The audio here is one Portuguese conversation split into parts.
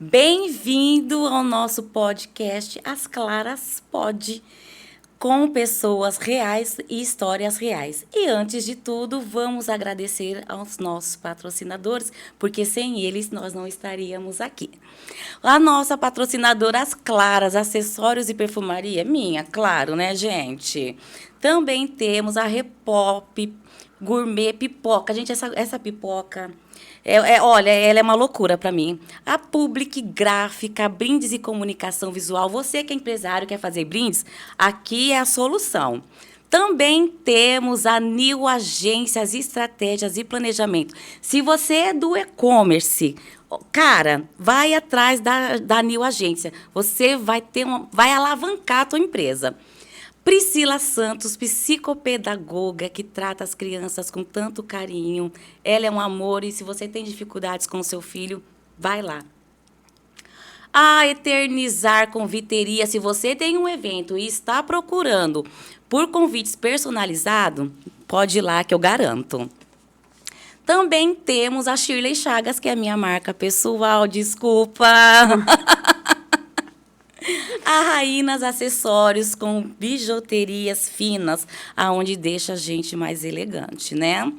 Bem-vindo ao nosso podcast As Claras Pod, com pessoas reais e histórias reais. E antes de tudo, vamos agradecer aos nossos patrocinadores, porque sem eles nós não estaríamos aqui. A nossa patrocinadora As Claras, acessórios e perfumaria, minha, claro, né, gente? Também temos a Repop Gourmet Pipoca. Gente, essa pipoca... olha, ela é uma loucura para mim. A Public Gráfica, brindes e comunicação visual. Você que é empresário, quer fazer brindes, aqui é a solução. Também temos a New Agências, Estratégias e Planejamento. Se você é do e-commerce, cara, vai atrás da New Agência. Você vai alavancar a tua empresa. Priscila Santos, psicopedagoga que trata as crianças com tanto carinho. Ela é um amor e se você tem dificuldades com o seu filho, vai lá. A Eternizar Conviteria, se você tem um evento e está procurando por convites personalizados, pode ir lá que eu garanto. Também temos a Shirley Chagas, que é a minha marca pessoal, desculpa. A Raínas Acessórios com bijuterias finas, aonde deixa a gente mais elegante, né?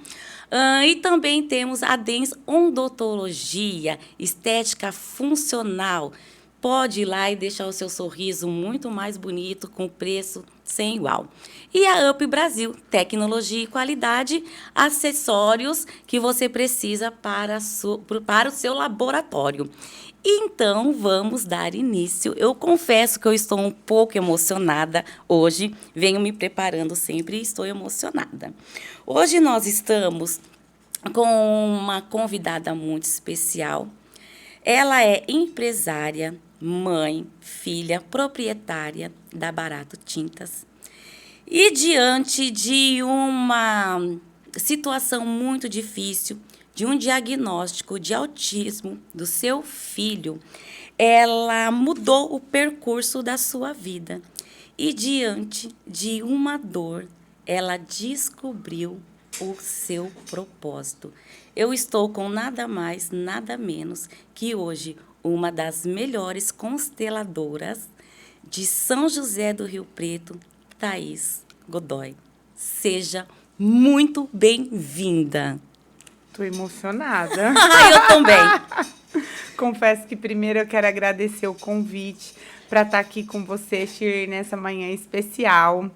E também temos a Dens Odontologia, estética funcional. Pode ir lá e deixar o seu sorriso muito mais bonito, com preço sem igual. E a Up Brasil, tecnologia e qualidade, acessórios que você precisa para o seu laboratório. Então, vamos dar início. Eu confesso que eu estou um pouco emocionada hoje. Venho me preparando sempre e estou emocionada. Hoje nós estamos com uma convidada muito especial. Ela é empresária, mãe, filha, proprietária da Barato Tintas. E diante de uma situação muito difícil, de um diagnóstico de autismo do seu filho, ela mudou o percurso da sua vida. E diante de uma dor, ela descobriu o seu propósito. Eu estou com nada mais, nada menos que hoje uma das melhores consteladoras de São José do Rio Preto, Thaís Godoy. Seja muito bem-vinda. Estou emocionada. Eu também. Confesso que primeiro eu quero agradecer o convite para estar aqui com você, Shirley, nessa manhã especial,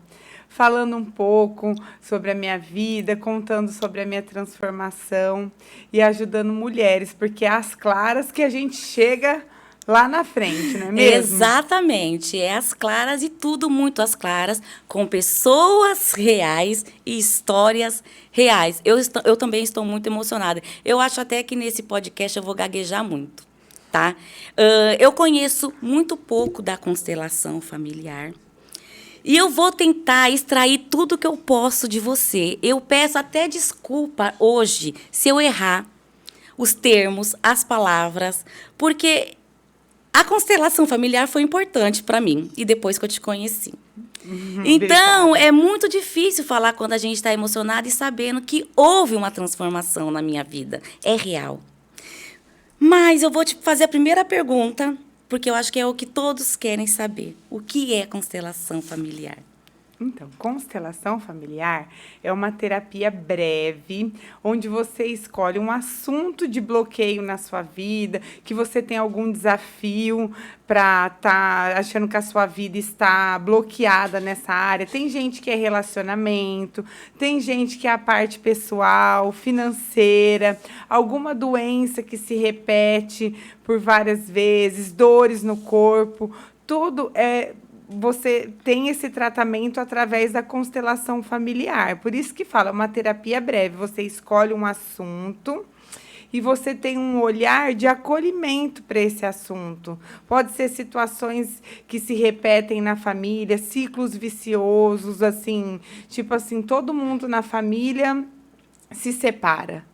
falando um pouco sobre a minha vida, contando sobre a minha transformação e ajudando mulheres, porque é às claras que a gente chega lá na frente, não é mesmo? Exatamente. É As Claras e tudo muito As Claras, com pessoas reais e histórias reais. Eu também estou muito emocionada. Eu acho até que nesse podcast eu vou gaguejar muito, tá? Eu conheço muito pouco da constelação familiar. E eu vou tentar extrair tudo que eu posso de você. Eu peço até desculpa hoje se eu errar os termos, as palavras, porque a constelação familiar foi importante para mim, e depois que eu te conheci. Então, Obrigada. é muito difícil falar quando a gente está emocionada e sabendo que houve uma transformação na minha vida. É real. Mas eu vou te fazer a primeira pergunta, porque eu acho que é o que todos querem saber. O que é constelação familiar? Então, constelação familiar é uma terapia breve, onde você escolhe um assunto de bloqueio na sua vida, que você tem algum desafio para estar achando que a sua vida está bloqueada nessa área. Tem gente que é relacionamento, tem gente que é a parte pessoal, financeira, alguma doença que se repete por várias vezes, dores no corpo, tudo você tem esse tratamento através da constelação familiar. Por isso que fala, uma terapia breve. Você escolhe um assunto e você tem um olhar de acolhimento para esse assunto. Pode ser situações que se repetem na família, ciclos viciosos, assim, tipo assim, todo mundo na família se separa.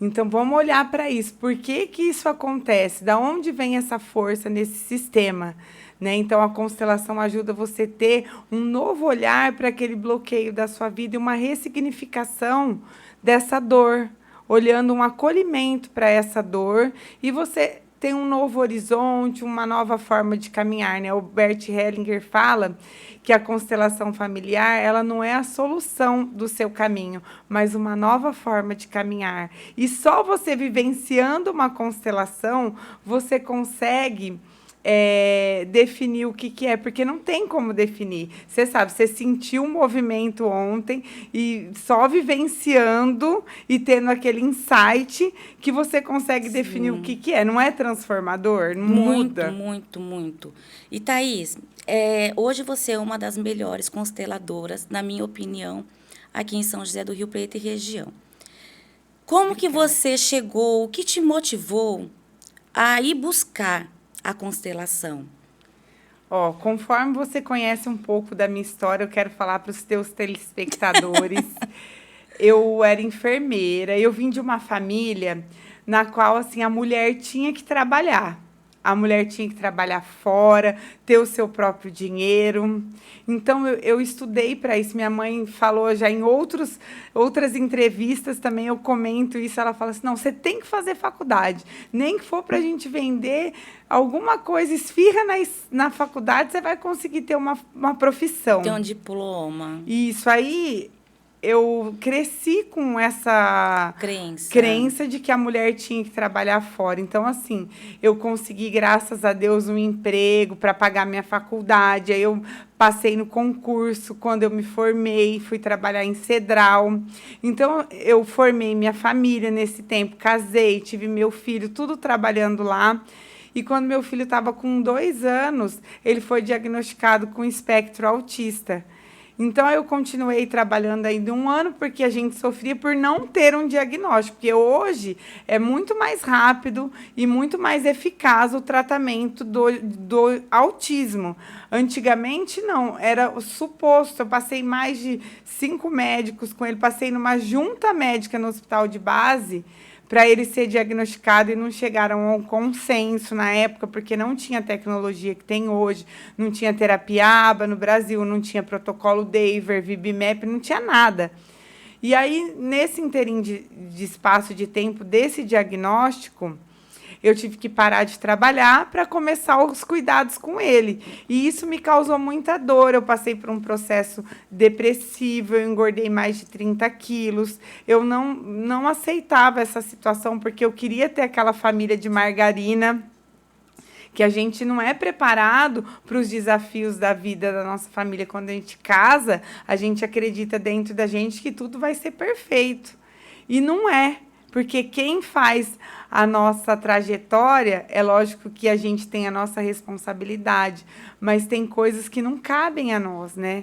Então, vamos olhar para isso. Por que que isso acontece? Da onde vem essa força nesse sistema? Né? Então, a constelação ajuda você a ter um novo olhar para aquele bloqueio da sua vida e uma ressignificação dessa dor, olhando um acolhimento para essa dor e você tem um novo horizonte, uma nova forma de caminhar, né? O Bert Hellinger fala que a constelação familiar, ela não é a solução do seu caminho, mas uma nova forma de caminhar. E só você vivenciando uma constelação, você consegue definir o que é, porque não tem como definir. Você sabe, você sentiu um movimento ontem e só vivenciando e tendo aquele insight que você consegue definir o que é. Não é transformador? Não muda? Muito, muito. E, Thaís, hoje você é uma das melhores consteladoras, na minha opinião, aqui em São José do Rio Preto e região. Como que você chegou, o que te motivou a ir buscar a constelação? Conforme você conhece um pouco da minha história, eu quero falar para os teus telespectadores. Eu era enfermeira, eu vim de uma família na qual assim, a mulher tinha que trabalhar. A mulher tinha que trabalhar fora, ter o seu próprio dinheiro. Então, eu estudei para isso. Minha mãe falou já em outras entrevistas também, eu comento isso. Ela fala assim, não, você tem que fazer faculdade. Nem que for para a gente vender alguma coisa, esfirra na faculdade, você vai conseguir ter uma profissão. Ter um diploma. Isso aí... Eu cresci com essa crença de que a mulher tinha que trabalhar fora. Então, assim, eu consegui, graças a Deus, um emprego para pagar minha faculdade. Aí eu passei no concurso quando eu me formei, fui trabalhar em Cedral. Então, eu formei minha família nesse tempo, casei, tive meu filho, tudo trabalhando lá. E quando meu filho estava com 2 anos, ele foi diagnosticado com espectro autista. Então, eu continuei trabalhando ainda 1 ano, porque a gente sofria por não ter um diagnóstico. Porque hoje é muito mais rápido e muito mais eficaz o tratamento do autismo. Antigamente, não. Era o suposto. Eu passei mais de 5 médicos com ele. Passei numa junta médica no hospital de base para ele ser diagnosticado e não chegaram a um consenso na época, porque não tinha a tecnologia que tem hoje, não tinha terapia ABA no Brasil, não tinha protocolo Daver, VibMap, não tinha nada. E aí, nesse inteirinho de espaço de tempo desse diagnóstico, eu tive que parar de trabalhar para começar os cuidados com ele. E isso me causou muita dor. Eu passei por um processo depressivo, eu engordei mais de 30 quilos. Eu não aceitava essa situação, porque eu queria ter aquela família de margarina, que a gente não é preparado para os desafios da vida da nossa família. Quando a gente casa, a gente acredita dentro da gente que tudo vai ser perfeito. E não é. Porque quem faz a nossa trajetória, é lógico que a gente tem a nossa responsabilidade, mas tem coisas que não cabem a nós, né?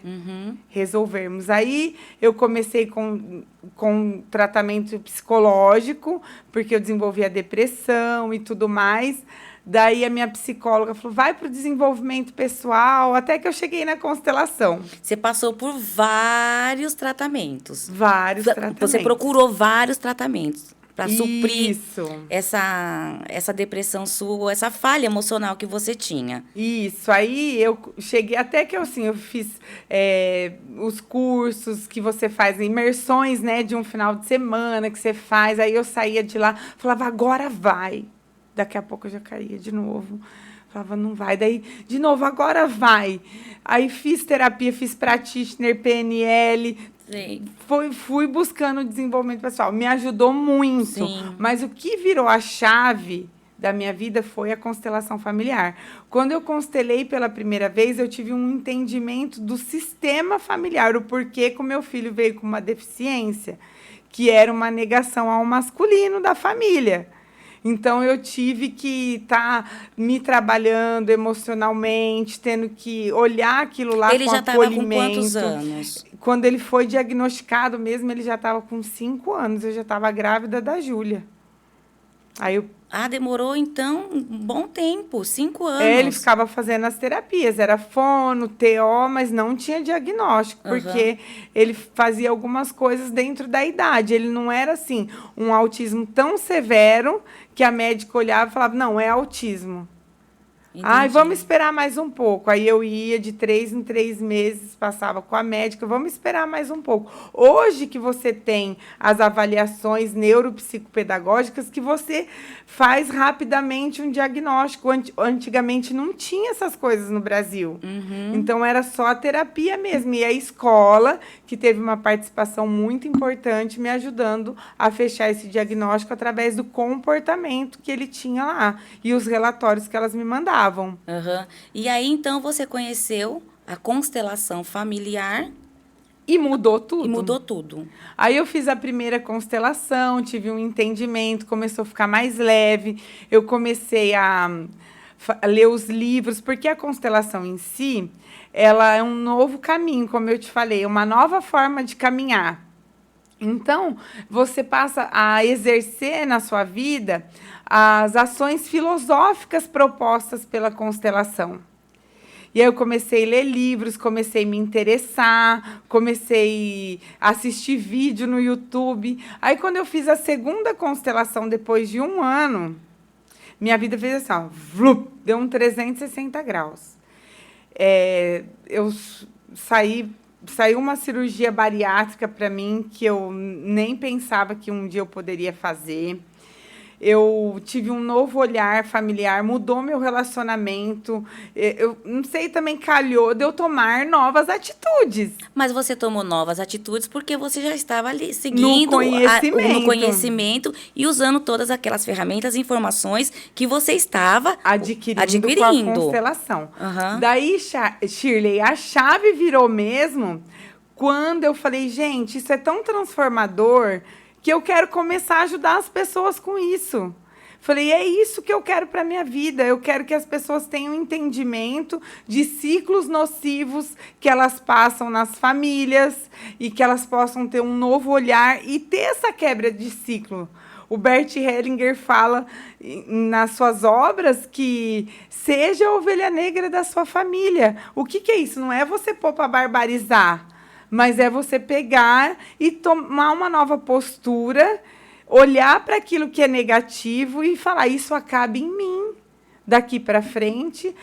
Resolvermos. Aí eu comecei com tratamento psicológico, porque eu desenvolvi a depressão e tudo mais. Daí a minha psicóloga falou, vai para o desenvolvimento pessoal, até que eu cheguei na constelação. Você passou por vários tratamentos. Vários tratamentos. Você procurou vários tratamentos para suprir Isso. essa depressão sua, essa falha emocional que você tinha. Isso. Aí eu cheguei, até que eu fiz os cursos que você faz, imersões, né, de um final de semana que você faz. Aí eu saía de lá, falava, agora vai. Daqui a pouco eu já caía de novo. Falava, não vai. Daí, de novo, agora vai. Aí fiz terapia, fiz practitioner, PNL. Sim. Fui buscando desenvolvimento pessoal. Me ajudou muito. Sim. Mas o que virou a chave da minha vida foi a constelação familiar. Quando eu constelei pela primeira vez, eu tive um entendimento do sistema familiar, o porquê que o meu filho veio com uma deficiência, que era uma negação ao masculino da família. Então, eu tive que estar me trabalhando emocionalmente, tendo que olhar aquilo lá ele com já acolhimento. Ele já estava com quantos anos? Quando ele foi diagnosticado mesmo, ele já estava com 5 anos. Eu já estava grávida da Júlia. Aí eu... demorou, então, um bom tempo, 5 anos. Ele ficava fazendo as terapias, era fono, TO, mas não tinha diagnóstico, porque ele fazia algumas coisas dentro da idade. Ele não era, assim, um autismo tão severo que a médica olhava e falava, não, é autismo. Ai, vamos Entendi. esperar mais um pouco. Aí eu ia de 3 em 3 meses, passava com a médica, vamos esperar mais um pouco. Hoje que você tem as avaliações neuropsicopedagógicas, que você faz rapidamente um diagnóstico. Antigamente não tinha essas coisas no Brasil. Uhum. Então era só a terapia mesmo. E a escola, que teve uma participação muito importante, me ajudando a fechar esse diagnóstico através do comportamento que ele tinha lá e os relatórios que elas me mandavam. Aham. E aí, então, você conheceu a constelação familiar E mudou e tudo. mudou tudo. Aí eu fiz a primeira constelação, tive um entendimento, começou a ficar mais leve. Eu comecei a ler os livros, porque a constelação em si, ela é um novo caminho, como eu te falei, uma nova forma de caminhar. Então, você passa a exercer na sua vida as ações filosóficas propostas pela constelação. E aí eu comecei a ler livros, comecei a me interessar, comecei a assistir vídeo no YouTube. Aí, quando eu fiz a segunda constelação, depois de um ano, minha vida fez assim, ó, vlup, deu um 360 graus. Eu saiu uma cirurgia bariátrica para mim que eu nem pensava que um dia eu poderia fazer. Eu tive um novo olhar familiar, mudou meu relacionamento. Eu não sei, também calhou de eu tomar novas atitudes Mas você tomou novas atitudes porque você já estava ali no seguindo no conhecimento, conhecimento e usando todas aquelas ferramentas e informações que você estava adquirindo com a adquirindo. constelação. Aham. Daí, Shirley, a chave virou mesmo quando eu falei, gente, isso é tão transformador que eu quero começar a ajudar as pessoas com isso. Falei, é isso que eu quero para minha vida. Eu quero que as pessoas tenham entendimento de ciclos nocivos que elas passam nas famílias e que elas possam ter um novo olhar e ter essa quebra de ciclo. O Bert Hellinger fala nas suas obras que seja a ovelha negra da sua família. O que é isso? Não é você pôr para barbarizar, mas é você pegar e tomar uma nova postura, olhar para aquilo que é negativo e falar, isso acaba em mim. Daqui para frente,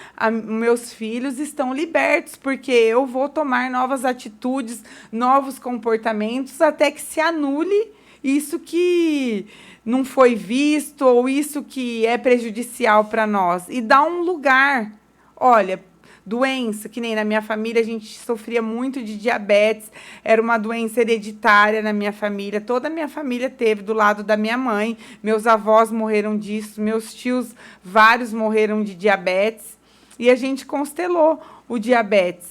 meus filhos estão libertos, porque eu vou tomar novas atitudes, novos comportamentos, até que se anule isso que não foi visto ou isso que é prejudicial para nós. E dar um lugar. Olha, doença, que nem na minha família a gente sofria muito de diabetes, era uma doença hereditária na minha família, toda a minha família teve do lado da minha mãe, meus avós morreram disso, meus tios, vários morreram de diabetes, e a gente constelou o diabetes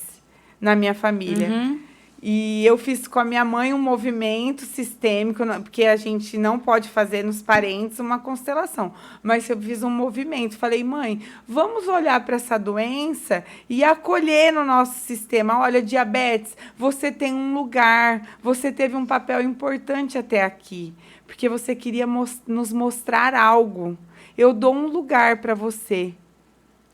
na minha família. E eu fiz com a minha mãe um movimento sistêmico, porque a gente não pode fazer nos parentes uma constelação. Mas eu fiz um movimento. Falei, mãe, vamos olhar para essa doença e acolher no nosso sistema. Olha, diabetes, você tem um lugar, você teve um papel importante até aqui, porque você queria nos mostrar algo. Eu dou um lugar para você.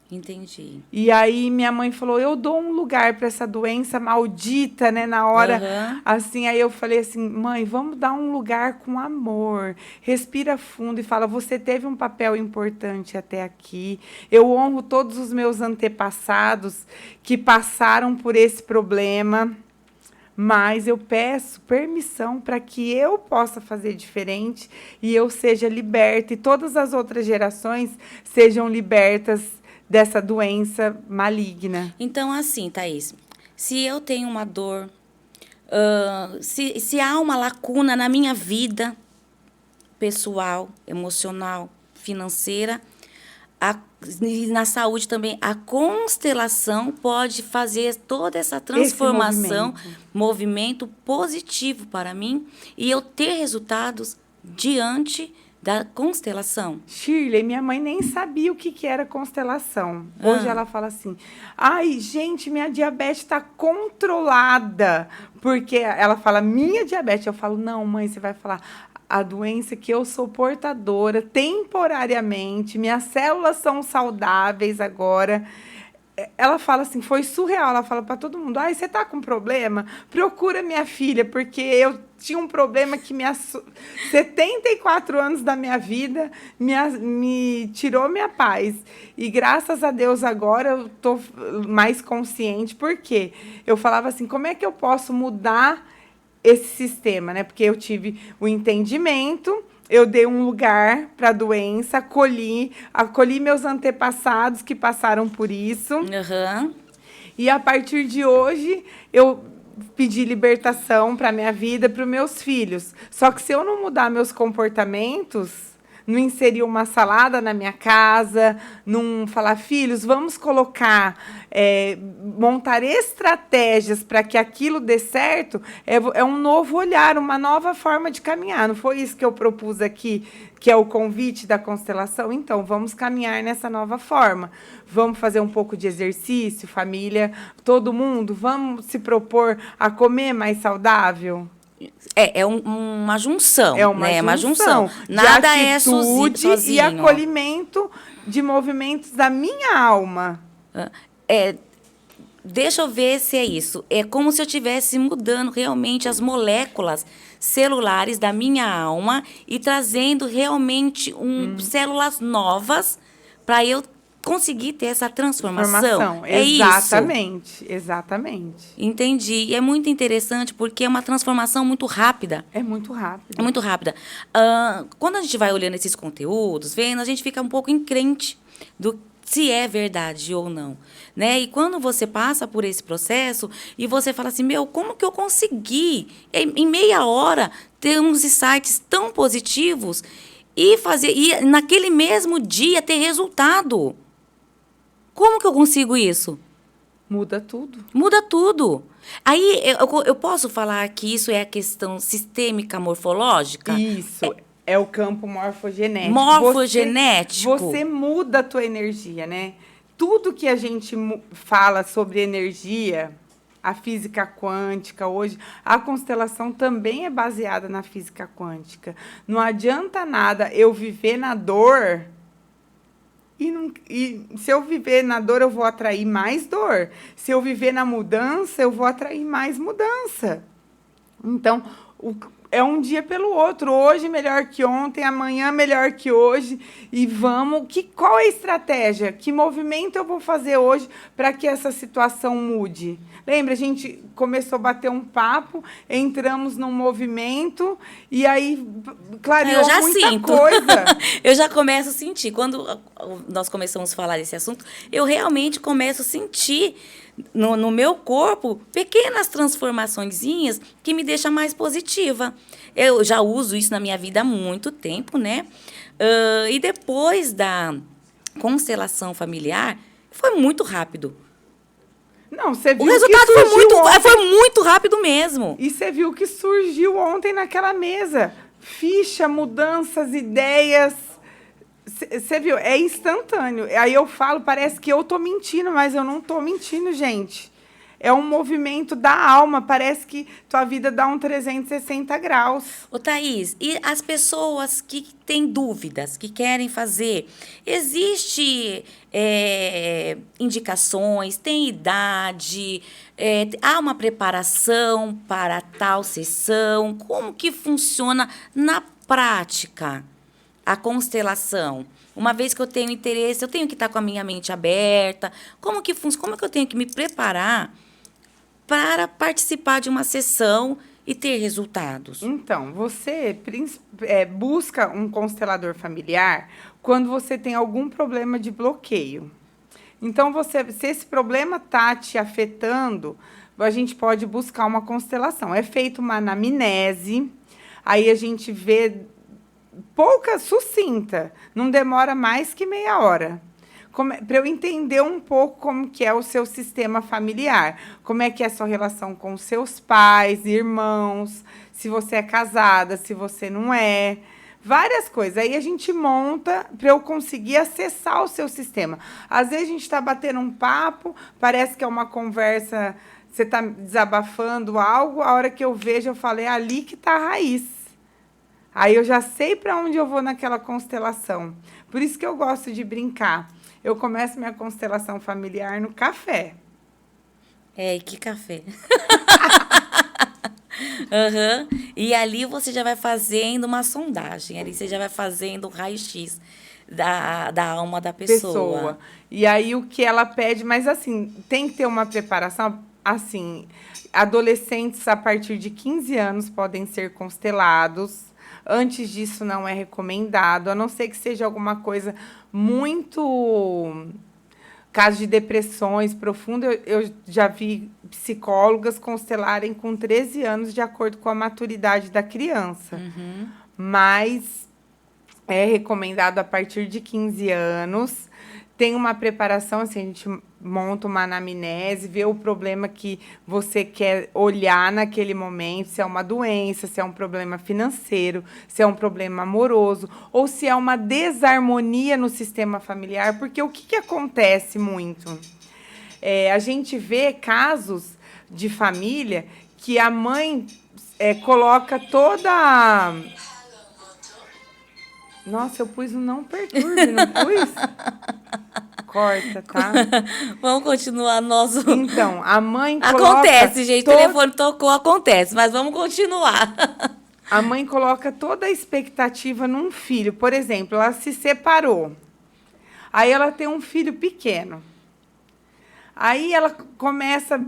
Entendi. E aí minha mãe falou, eu dou um lugar para essa doença maldita, né? Na hora, Aham. assim, aí eu falei assim, mãe, vamos dar um lugar com amor. Respira fundo e fala, você teve um papel importante até aqui. Eu honro todos os meus antepassados que passaram por esse problema, mas eu peço permissão para que eu possa fazer diferente e eu seja liberta e todas as outras gerações sejam libertas dessa doença maligna. Então, assim, Thaís, se eu tenho uma dor, se há uma lacuna na minha vida pessoal, emocional, financeira, e na saúde também, a constelação pode fazer toda essa transformação, movimento positivo para mim e eu ter resultados diante da constelação. Shirley, minha mãe nem sabia o que era constelação. Hoje ela fala assim, ai, gente, minha diabetes está controlada. Porque ela fala, minha diabetes. Eu falo, não, mãe, você vai falar, a doença que eu sou portadora temporariamente, minhas células são saudáveis agora. ela fala assim, foi surreal, ela fala para todo mundo, ai, você tá com problema? Procura minha filha, porque eu tinha um problema que 74 anos da minha vida me tirou minha paz. E graças a Deus agora eu tô mais consciente, porque eu falava assim, como é que eu posso mudar esse sistema, né? Porque eu tive o entendimento, eu dei um lugar para a doença, acolhi meus antepassados que passaram por isso. Aham. E a partir de hoje, eu pedi libertação para minha vida, para os meus filhos. Só que se eu não mudar meus comportamentos, não inserir uma salada na minha casa, não falar, filhos, vamos colocar, montar estratégias para que aquilo dê certo, é um novo olhar, uma nova forma de caminhar. Não foi isso que eu propus aqui, que é o convite da constelação? Então, vamos caminhar nessa nova forma. Vamos fazer um pouco de exercício, família, todo mundo, vamos se propor a comer mais saudável? Uma junção, É uma né? junção Nada de é atitude sozinho. e acolhimento de movimentos da minha alma. Deixa eu ver se é isso. É como se eu estivesse mudando realmente as moléculas celulares da minha alma e trazendo realmente células novas para eu conseguir ter essa transformação. É Exatamente, isso. exatamente. Entendi. E é muito interessante porque é uma transformação muito rápida. É muito rápido. É muito rápida. Quando a gente vai olhando esses conteúdos, vendo, a gente fica um pouco encrente do se é verdade ou não, né? E quando você passa por esse processo e você fala assim, como que eu consegui em meia hora ter uns insights tão positivos e naquele mesmo dia ter resultado? Como que eu consigo isso? Muda tudo. Muda tudo. Aí eu posso falar que isso é a questão sistêmica morfológica? Isso. É o campo morfogenético. Morfogenético. Você muda a tua energia, né? Tudo que a gente fala sobre energia, a física quântica hoje, a constelação também é baseada na física quântica. Não adianta nada eu viver na dor e se eu viver na dor, eu vou atrair mais dor. Se eu viver na mudança, eu vou atrair mais mudança. Então, é um dia pelo outro. Hoje melhor que ontem, amanhã melhor que hoje. E qual é a estratégia? Que movimento eu vou fazer hoje para que essa situação mude? Lembra, a gente começou a bater um papo, entramos num movimento e aí clareou muita coisa. Eu já começo a sentir. Quando nós começamos a falar desse assunto, eu realmente começo a sentir no meu corpo pequenas transformaçõezinhas que me deixam mais positiva. Eu já uso isso na minha vida há muito tempo, né? E depois da constelação familiar, foi muito rápido. Não, você viu o resultado foi muito rápido mesmo. E você viu que surgiu ontem naquela mesa. Ficha, mudanças, ideias. Você viu? É instantâneo. Aí eu falo, parece que eu tô mentindo, mas eu não tô mentindo, gente. É um movimento da alma. Parece que tua vida dá um 360 graus. Ô, Thaís, e as pessoas que têm dúvidas, que querem fazer, existe indicações, tem idade, há uma preparação para tal sessão? Como que funciona na prática a constelação? Uma vez que eu tenho interesse, eu tenho que estar com a minha mente aberta. Como que eu tenho que me preparar para participar de uma sessão e ter resultados? Então, você busca um constelador familiar quando você tem algum problema de bloqueio. Então, se esse problema está te afetando, a gente pode buscar uma constelação. É feita uma anamnese, aí a gente vê sucinta, não demora mais que meia hora. Para eu entender um pouco como que é o seu sistema familiar, como é que é a sua relação com seus pais, irmãos, se você é casada, se você não é, várias coisas. Aí a gente monta para eu conseguir acessar o seu sistema. Às vezes a gente está batendo um papo, parece que é uma conversa, você está desabafando algo, a hora que eu vejo, eu falo, é ali que está a raiz. Aí eu já sei para onde eu vou naquela constelação. Por isso que eu gosto de brincar. eu começo minha constelação familiar no café. É, que café. Aham. E ali você já vai fazendo uma sondagem, ali você já vai fazendo o raio-x da alma da pessoa. E aí o que ela pede, mas assim, tem que ter uma preparação, assim, adolescentes a partir de 15 anos podem ser constelados. Antes disso não é recomendado, a não ser que seja alguma coisa muito caso de depressões profundas. Eu já vi psicólogas constelarem com 13 anos de acordo com a maturidade da criança. Mas é recomendado a partir de 15 anos. Tem uma preparação, assim, a gente monta uma anamnese, vê o problema que você quer olhar naquele momento, se é uma doença, se é um problema financeiro, se é um problema amoroso, ou se é uma desarmonia no sistema familiar, porque o que acontece muito? A gente vê casos de família que a mãe coloca toda... Nossa, eu pus um não perturbe, não pus? Corta, tá? Vamos continuar nosso... Então, a mãe coloca... Acontece, gente, o telefone tocou, acontece, mas vamos continuar. A mãe coloca toda a expectativa num filho. Por exemplo, ela se separou. Aí ela tem um filho pequeno. Aí ela começa,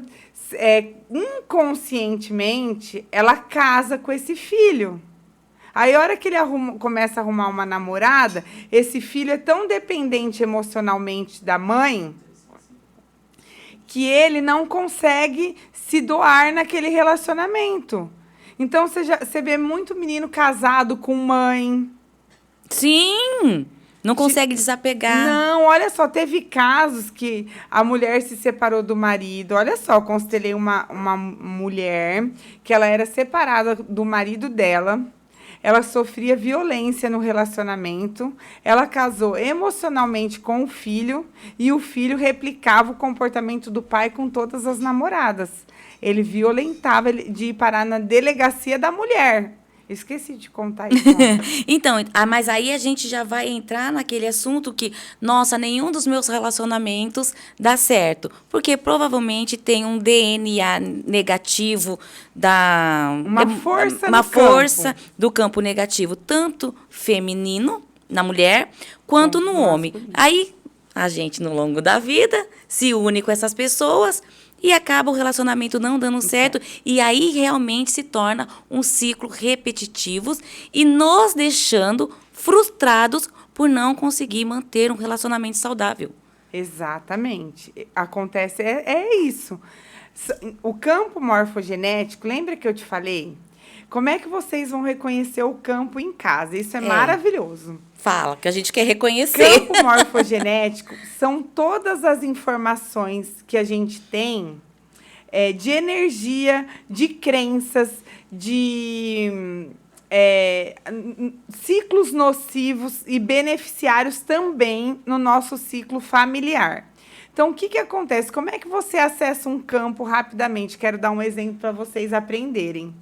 inconscientemente, ela casa com esse filho. Aí, a hora que ele começa a arrumar uma namorada, esse filho é tão dependente emocionalmente da mãe que ele não consegue se doar naquele relacionamento. Então, você vê muito menino casado com mãe. Sim! Não consegue desapegar. Não, olha só, teve casos que a mulher se separou do marido. Olha só, eu constelei uma mulher que ela era separada do marido dela. Ela sofria violência no relacionamento, ela casou emocionalmente com o filho e o filho replicava o comportamento do pai com todas as namoradas. Ele violentava de ir parar na delegacia da mulher. Esqueci de contar isso. Então, mas aí a gente já vai entrar naquele assunto que, nossa, nenhum dos meus relacionamentos dá certo. Porque provavelmente tem um DNA negativo Uma força uma no força campo. do campo negativo, tanto feminino, na mulher, quanto no homem. Aí, a gente, no longo da vida, se une com essas pessoas e acaba o relacionamento não dando certo. E aí realmente se torna um ciclo repetitivo e nos deixando frustrados por não conseguir manter um relacionamento saudável. Exatamente. Acontece, isso. O campo morfogenético, lembra que eu te falei? Como é que vocês vão reconhecer o campo em casa? Isso é maravilhoso. Fala, que a gente quer reconhecer. Campo morfogenético são todas as informações que a gente tem de energia, de crenças, de ciclos nocivos e beneficiários também no nosso ciclo familiar. Então, o que acontece? Como é que você acessa um campo rapidamente? Quero dar um exemplo para vocês aprenderem.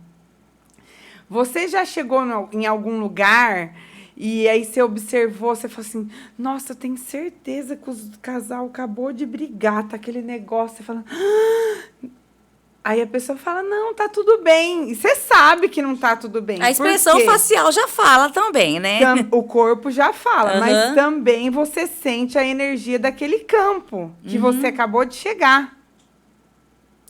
Você já chegou em algum lugar e aí você observou, você falou assim, nossa, eu tenho certeza que o casal acabou de brigar, tá aquele negócio, você fala... Aí a pessoa fala, não, tá tudo bem. E você sabe que não tá tudo bem. A expressão facial já fala também, né? O corpo já fala, mas também você sente a energia daquele campo que você acabou de chegar.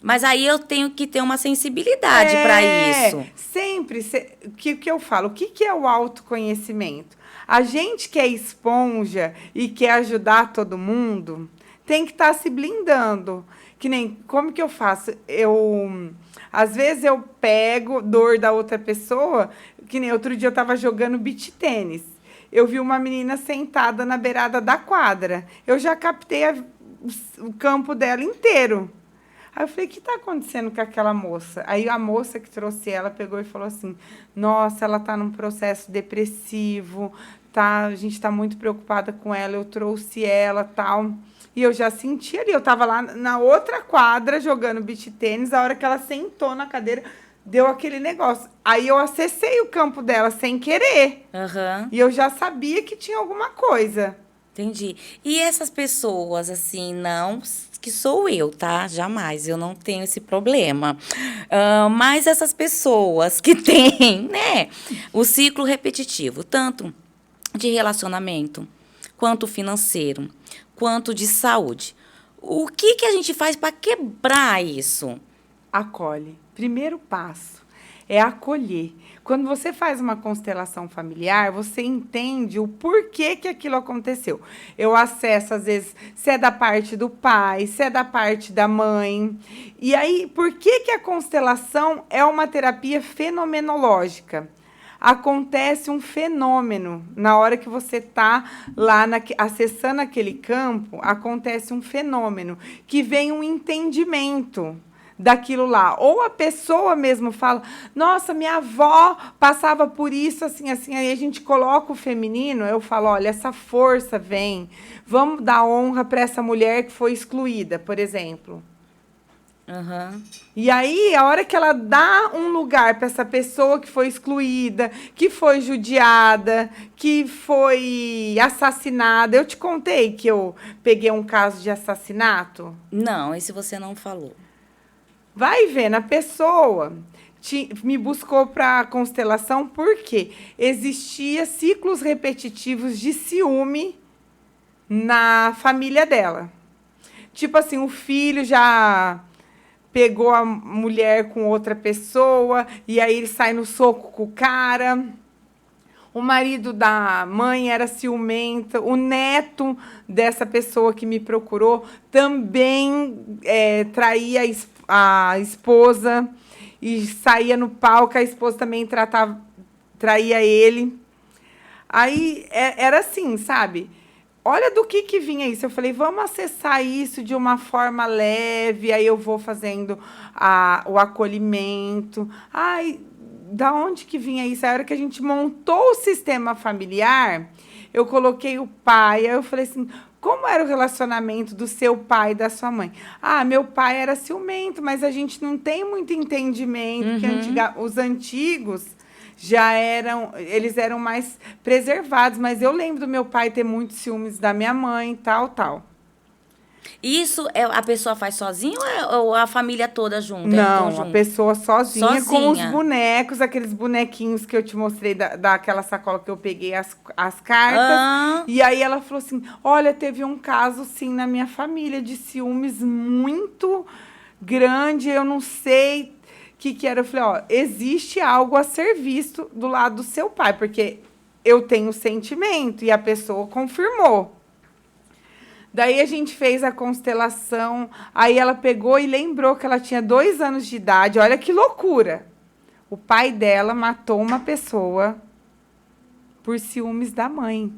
Mas aí eu tenho que ter uma sensibilidade para isso. Sempre. O que eu falo? O que é o autoconhecimento? A gente que é esponja e quer ajudar todo mundo, tem que estar se blindando. Que nem, como que eu faço? Às vezes eu pego dor da outra pessoa, que nem outro dia eu estava jogando beach tênis. Eu vi uma menina sentada na beirada da quadra. Eu já captei o campo dela inteiro. Aí eu falei, o que está acontecendo com aquela moça? Aí a moça que trouxe ela pegou e falou assim, nossa, ela está num processo depressivo, a gente está muito preocupada com ela, eu trouxe ela, tal. E eu já senti ali, eu estava lá na outra quadra jogando beach tênis, a hora que ela sentou na cadeira, deu aquele negócio. Aí eu acessei o campo dela sem querer. E eu já sabia que tinha alguma coisa. Entendi. E essas pessoas, assim, não que sou eu, tá? Jamais, eu não tenho esse problema. Mas essas pessoas que têm, né, o ciclo repetitivo, tanto de relacionamento, quanto financeiro, quanto de saúde. O que que a gente faz para quebrar isso? Acolhe. Primeiro passo é acolher. Quando você faz uma constelação familiar, você entende o porquê que aquilo aconteceu. Eu acesso, às vezes, se é da parte do pai, se é da parte da mãe. E aí, por que que a constelação é uma terapia fenomenológica? Acontece um fenômeno. Na hora que você está lá acessando aquele campo, acontece um fenômeno que vem um entendimento daquilo lá. Ou a pessoa mesmo fala, nossa, minha avó passava por isso, assim, assim. Aí a gente coloca o feminino, eu falo, olha, essa força vem. Vamos dar honra para essa mulher que foi excluída, por exemplo. Uhum. E aí, a hora que ela dá um lugar para essa pessoa que foi excluída, que foi judiada, que foi assassinada. Eu te contei que eu peguei um caso de assassinato? Não, esse você não falou. Vai vendo, a pessoa me buscou para a constelação porque existia ciclos repetitivos de ciúme na família dela. Tipo assim, o filho já pegou a mulher com outra pessoa, e aí ele sai no soco com o cara. O marido da mãe era ciumento. O neto dessa pessoa que me procurou também traía a esposa e saía no palco. A esposa também traía ele. Aí era assim, sabe? Olha do que vinha isso. Eu falei, vamos acessar isso de uma forma leve. Aí eu vou fazendo o acolhimento. Ai, da onde que vinha isso? A hora que a gente montou o sistema familiar, eu coloquei o pai. Aí eu falei assim, como era o relacionamento do seu pai e da sua mãe? Ah, meu pai era ciumento, mas a gente não tem muito entendimento. Que os antigos eles eram mais preservados, mas eu lembro do meu pai ter muitos ciúmes da minha mãe, tal. Isso a pessoa faz sozinha ou a família toda junta, em Não, a conjunto? pessoa sozinha com os Sozinha. bonecos, aqueles bonequinhos que eu te mostrei daquela sacola que eu peguei as cartas. Ah, E aí ela falou assim, olha, teve um caso, sim, na minha família de ciúmes muito grande, eu não sei que era. Eu falei, ó, existe algo a ser visto do lado do seu pai, porque eu tenho sentimento, e a pessoa confirmou. Daí a gente fez a constelação, aí ela pegou e lembrou que ela tinha 2 anos de idade. Olha que loucura! O pai dela matou uma pessoa por ciúmes da mãe.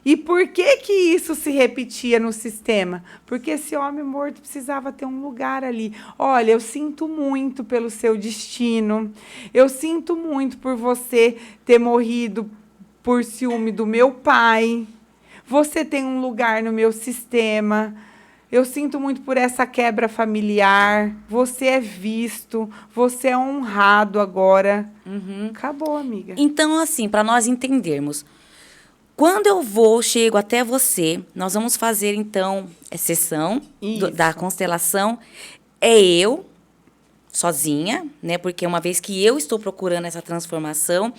E por que isso se repetia no sistema? Porque esse homem morto precisava ter um lugar ali. Olha, eu sinto muito pelo seu destino. Eu sinto muito por você ter morrido por ciúme do meu pai. Você tem um lugar no meu sistema. Eu sinto muito por essa quebra familiar. Você é visto. Você é honrado agora. Acabou, amiga. então, assim, para nós entendermos, quando chego até você, nós vamos fazer, então, a sessão da Isso. constelação. É eu, sozinha, né? Porque uma vez que eu estou procurando essa transformação,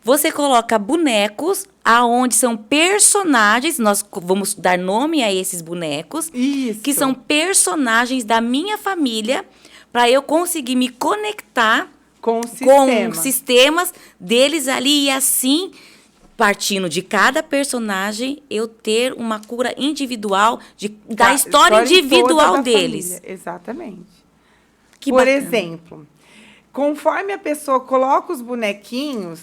você coloca bonecos aonde são personagens, nós vamos dar nome a esses bonecos, Isso. que são personagens da minha família, para eu conseguir me conectar com o com sistemas deles ali e assim, partindo de cada personagem, eu ter uma cura individual da história individual toda da deles. família. Exatamente. Que Por bacana. exemplo, conforme a pessoa coloca os bonequinhos,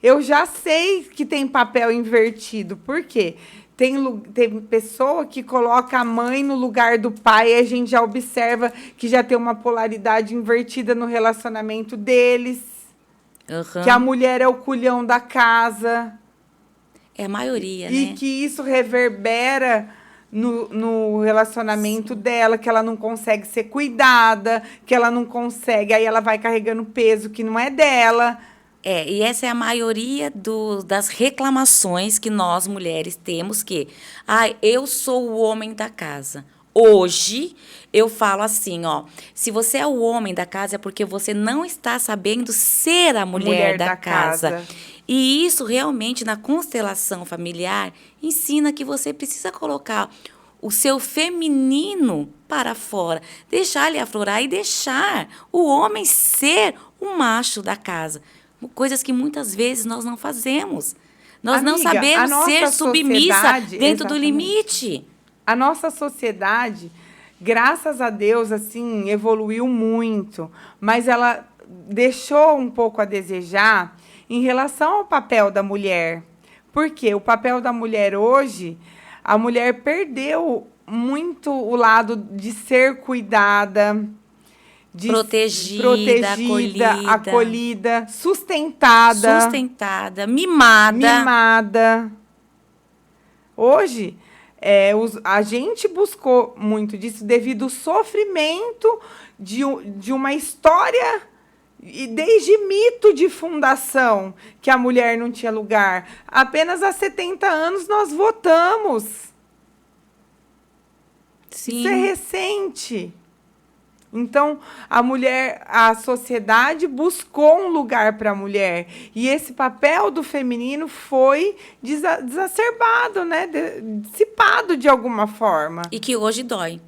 eu já sei que tem papel invertido. Por quê? Tem pessoa que coloca a mãe no lugar do pai, e a gente já observa que já tem uma polaridade invertida no relacionamento deles. Uhum. Que a mulher é o culhão da casa. É a maioria, E né? que isso reverbera no relacionamento dela, que ela não consegue ser cuidada, que ela não consegue, aí ela vai carregando peso que não é dela. E essa é a maioria das reclamações que nós mulheres temos que, eu sou o homem da casa. Hoje, eu falo assim, ó, se você é o homem da casa é porque você não está sabendo ser a mulher da casa. E isso realmente na constelação familiar ensina que você precisa colocar o seu feminino para fora, deixar ele aflorar e deixar o homem ser o macho da casa. Coisas que muitas vezes nós não fazemos. Nós não Amiga, a sabemos nossa ser submissa sociedade, dentro do exatamente. limite. A nossa sociedade, graças a Deus, assim, evoluiu muito, mas ela deixou um pouco a desejar em relação ao papel da mulher. Porque o papel da mulher hoje, a mulher perdeu muito o lado de ser cuidada, de Protegida, acolhida, sustentada, mimada. mimada. Hoje, a gente buscou muito disso devido ao sofrimento de uma história, e desde mito de fundação, que a mulher não tinha lugar. Apenas há 70 anos nós votamos. Sim. Isso é recente. Então, a sociedade buscou um lugar para a mulher. E esse papel do feminino foi desacerbado, né? Dissipado de alguma forma. E que hoje dói.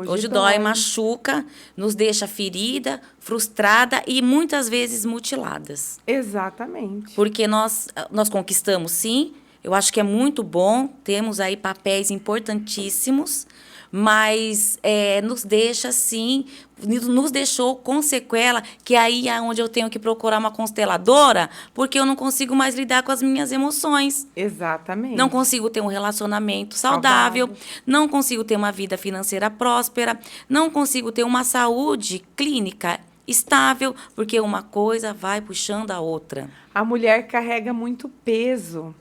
Hoje dói, machuca, nos deixa ferida, frustrada e muitas vezes mutiladas. Exatamente. Porque nós conquistamos, sim. Eu acho que é muito bom. Temos aí papéis importantíssimos. Mas nos deixa, sim, nos deixou com sequela, que aí é onde eu tenho que procurar uma consteladora, porque eu não consigo mais lidar com as minhas emoções. Exatamente. Não consigo ter um relacionamento saudável, não consigo ter uma vida financeira próspera, não consigo ter uma saúde clínica estável, porque uma coisa vai puxando a outra. A mulher carrega muito peso.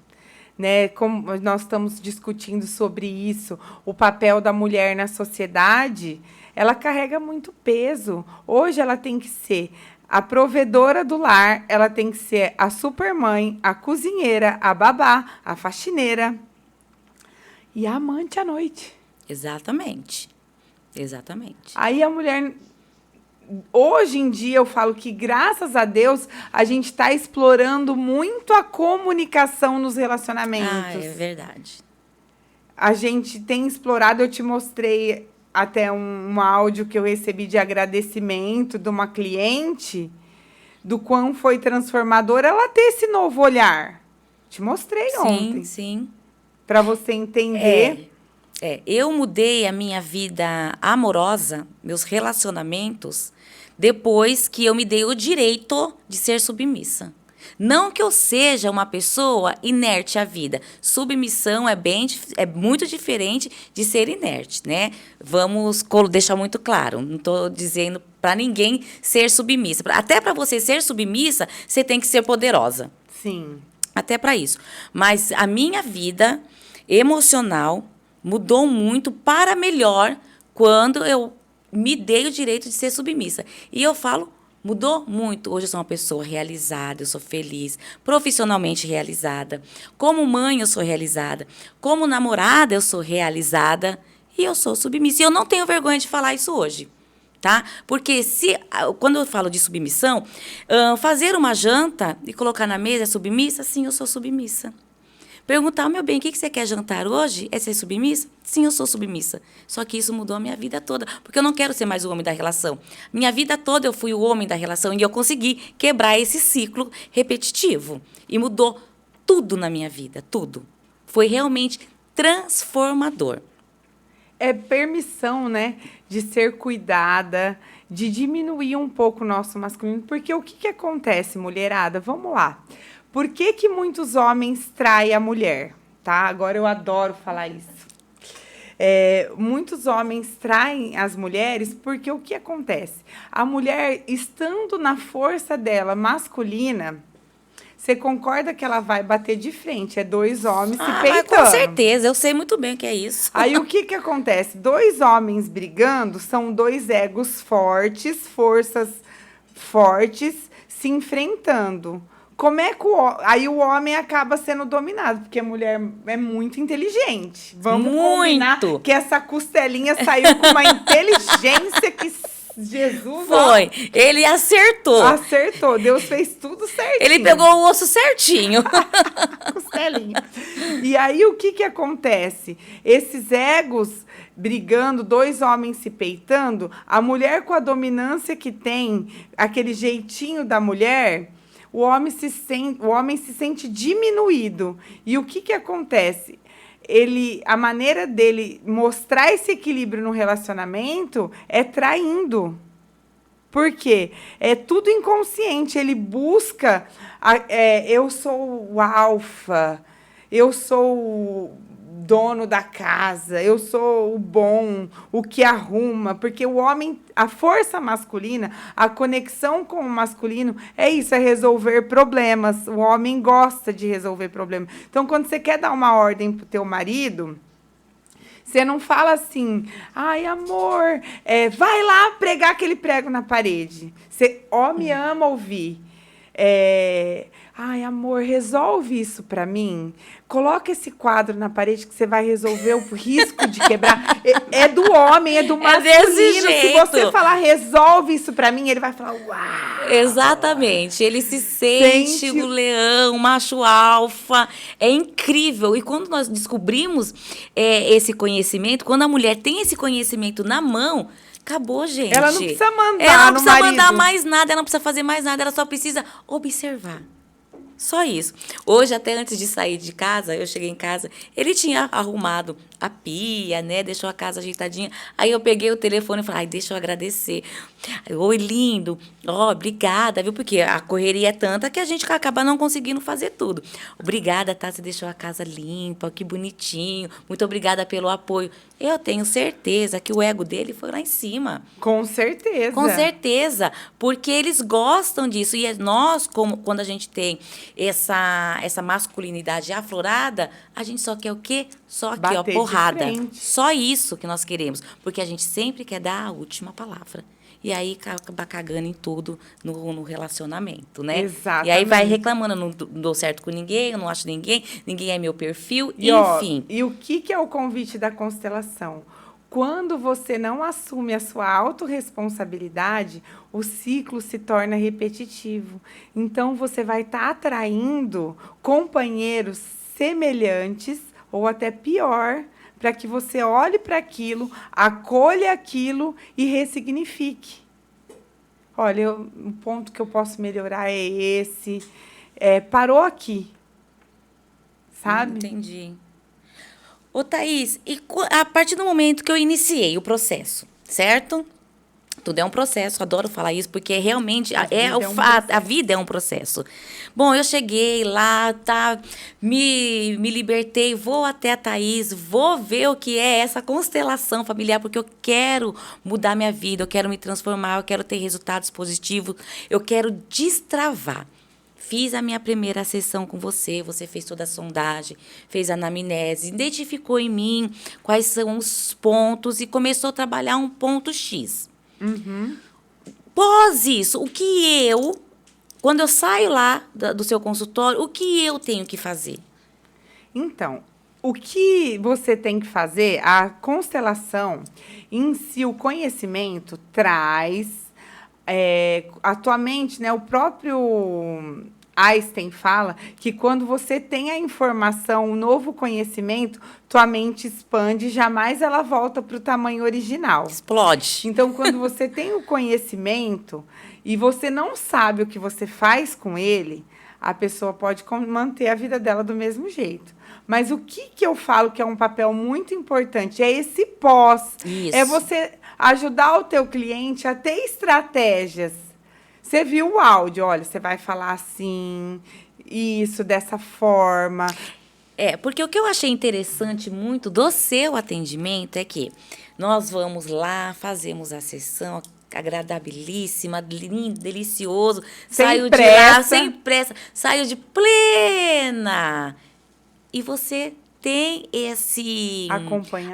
Né, como nós estamos discutindo sobre isso, o papel da mulher na sociedade, ela carrega muito peso. Hoje ela tem que ser a provedora do lar, ela tem que ser a supermãe, a cozinheira, a babá, a faxineira e a amante à noite. Exatamente. Aí a mulher... Hoje em dia, eu falo que, graças a Deus, a gente está explorando muito a comunicação nos relacionamentos. É verdade. A gente tem explorado, eu te mostrei até um áudio que eu recebi de agradecimento de uma cliente, do quão foi transformador ela ter esse novo olhar. Te mostrei ontem. Sim. Para você entender... Eu mudei a minha vida amorosa, meus relacionamentos, depois que eu me dei o direito de ser submissa. Não que eu seja uma pessoa inerte à vida. Submissão é muito diferente de ser inerte, né? Vamos deixar muito claro. Não estou dizendo para ninguém ser submissa. Até para você ser submissa, você tem que ser poderosa. Sim. Até para isso. Mas a minha vida emocional mudou muito para melhor quando eu me dei o direito de ser submissa. E eu falo, mudou muito. Hoje eu sou uma pessoa realizada, eu sou feliz, profissionalmente realizada. Como mãe, eu sou realizada. Como namorada, eu sou realizada. E eu sou submissa. E eu não tenho vergonha de falar isso hoje. Tá? Porque quando eu falo de submissão, fazer uma janta e colocar na mesa é submissa? Sim, eu sou submissa. Perguntar, meu bem, o que você quer jantar hoje? É ser submissa? Sim, eu sou submissa. Só que isso mudou a minha vida toda, porque eu não quero ser mais o homem da relação. Minha vida toda eu fui o homem da relação e eu consegui quebrar esse ciclo repetitivo. E mudou tudo na minha vida, tudo. Foi realmente transformador. É permissão, né, de ser cuidada, de diminuir um pouco o nosso masculino. Porque o que acontece, mulherada? Vamos lá. Por que muitos homens traem a mulher? Tá? Agora eu adoro falar isso. Muitos homens traem as mulheres porque o que acontece? A mulher, estando na força dela masculina, você concorda que ela vai bater de frente? É dois homens se peitando. Com certeza, eu sei muito bem o que é isso. Aí o que acontece? Dois homens brigando são dois egos fortes, forças fortes, se enfrentando. Como é que aí o homem acaba sendo dominado? Porque a mulher é muito inteligente. Vamos combinar que essa costelinha saiu com uma inteligência que Jesus... Foi. Ele acertou. Acertou. Deus fez tudo certinho. Ele pegou o osso certinho. Costelinha. E aí, o que acontece? Esses egos brigando, dois homens se peitando, a mulher com a dominância que tem, aquele jeitinho da mulher, o homem se sente diminuído. E o que acontece? A maneira dele mostrar esse equilíbrio no relacionamento é traindo. Por quê? É tudo inconsciente. Ele busca... eu sou o alfa, eu sou o dono da casa, eu sou o bom, o que arruma. Porque o homem, a força masculina, a conexão com o masculino, é isso, é resolver problemas. O homem gosta de resolver problemas. Então, quando você quer dar uma ordem pro teu marido... Você não fala assim, ai, amor, vai lá pregar aquele prego na parede. Homem ama ouvir. Ai, amor, resolve isso pra mim. Coloca esse quadro na parede que você vai resolver o risco de quebrar. É do homem, é do masculino. Desse jeito. Se você falar, resolve isso pra mim, ele vai falar, uau. Exatamente. Ele se sente o leão, o macho alfa. É incrível. E quando nós descobrimos esse conhecimento, quando a mulher tem esse conhecimento na mão, acabou, gente. Ela não precisa mandar Ela não precisa marido. mandar mais nada, ela não precisa fazer mais nada, ela só precisa observar. Só isso. Hoje, até antes de sair de casa, eu cheguei em casa, ele tinha arrumado a pia, né? Deixou a casa ajeitadinha. Aí eu peguei o telefone e falei, ai, deixa eu agradecer. Oi, lindo. Ó, obrigada, viu? Porque a correria é tanta que a gente acaba não conseguindo fazer tudo. Obrigada, tá? Você deixou a casa limpa, que bonitinho. Muito obrigada pelo apoio. Eu tenho certeza que o ego dele foi lá em cima. Com certeza. Com certeza. Porque eles gostam disso. E nós, quando a gente tem essa masculinidade aflorada, a gente só quer o quê? Só aqui, ó, porrada. Só isso que nós queremos. Porque a gente sempre quer dar a última palavra. E aí acaba cagando em tudo no relacionamento, né? Exatamente. E aí vai reclamando, não dou certo com ninguém, eu não acho ninguém é meu perfil, e, enfim. E o que é o convite da constelação? Quando você não assume a sua autorresponsabilidade, o ciclo se torna repetitivo. Então, você vai estar atraindo companheiros semelhantes ou até pior, para que você olhe para aquilo, acolha aquilo e ressignifique. Olha, o ponto que eu posso melhorar é esse. Parou aqui. Sabe? Entendi. Ô, Thaís, e a partir do momento que eu iniciei o processo, certo? Tudo é um processo, adoro falar isso, porque realmente a vida é um processo. Bom, eu cheguei lá, tá, me libertei, vou até a Thaís, vou ver o que é essa constelação familiar, porque eu quero mudar minha vida, eu quero me transformar, eu quero ter resultados positivos, eu quero destravar. Fiz a minha primeira sessão com você fez toda a sondagem, fez a anamnese, identificou em mim quais são os pontos e começou a trabalhar um ponto X. Uhum. Pós isso, quando eu saio lá do seu consultório, o que eu tenho que fazer? Então, o que você tem que fazer, a constelação em si, o conhecimento traz, atualmente, né, o próprio Einstein fala que quando você tem a informação, um novo conhecimento, tua mente expande e jamais ela volta para o tamanho original. Explode. Então, quando você tem o conhecimento e você não sabe o que você faz com ele, a pessoa pode manter a vida dela do mesmo jeito. Mas o que eu falo que é um papel muito importante é esse pós. Isso. É você ajudar o teu cliente a ter estratégias. Você viu o áudio, olha, você vai falar assim, isso, dessa forma. Porque o que eu achei interessante muito do seu atendimento é que nós vamos lá, fazemos a sessão agradabilíssima, lindo, delicioso. Saiu de lá sem pressa, saiu de plena. E você ter esse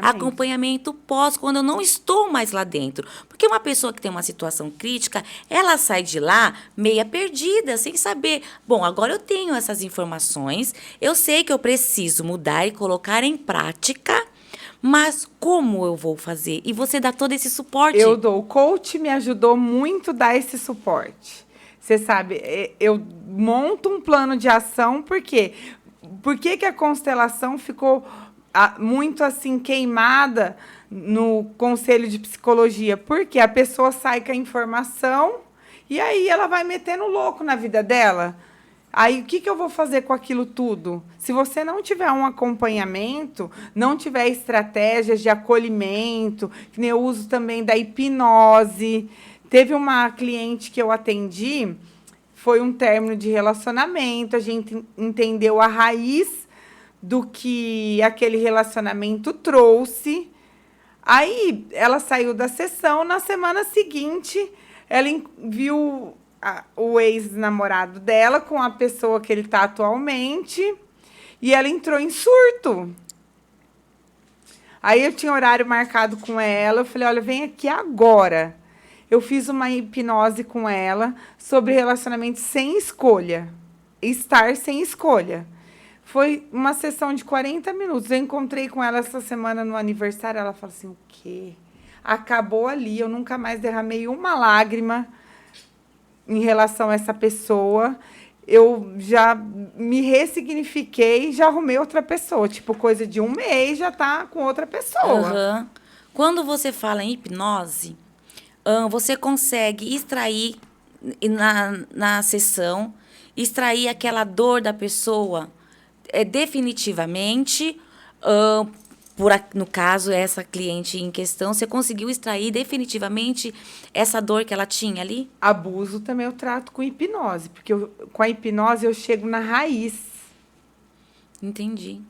Acompanhamento. pós, quando eu não estou mais lá dentro. Porque uma pessoa que tem uma situação crítica, ela sai de lá meia perdida, sem saber. Bom, agora eu tenho essas informações, eu sei que eu preciso mudar e colocar em prática, mas como eu vou fazer? E você dá todo esse suporte. Eu dou. O coach me ajudou muito a dar esse suporte. Você sabe, eu monto um plano de ação, por quê? Por que que a constelação ficou muito assim queimada no conselho de psicologia? Porque a pessoa sai com a informação e aí ela vai metendo louco na vida dela. Aí, o que que eu vou fazer com aquilo tudo? Se você não tiver um acompanhamento, não tiver estratégias de acolhimento, que nem eu uso também da hipnose. Teve uma cliente que eu atendi, foi um término de relacionamento, a gente entendeu a raiz do que aquele relacionamento trouxe. Aí, ela saiu da sessão, na semana seguinte, ela viu o ex-namorado dela com a pessoa que ele está atualmente e ela entrou em surto. Aí eu tinha horário marcado com ela, eu falei, olha, vem aqui agora. Eu fiz uma hipnose com ela sobre relacionamento sem escolha, estar sem escolha. Foi uma sessão de 40 minutos. Eu encontrei com ela essa semana no aniversário, ela falou assim, o quê? Acabou ali, eu nunca mais derramei uma lágrima em relação a essa pessoa, eu já me ressignifiquei, já arrumei outra pessoa. Tipo, coisa de um mês já tá com outra pessoa. Uhum. Quando você fala em hipnose, você consegue extrair na sessão, extrair aquela dor da pessoa definitivamente. No caso, essa cliente em questão, você conseguiu extrair definitivamente essa dor que ela tinha ali? Abuso também eu trato com hipnose, porque com a hipnose eu chego na raiz. Entendi.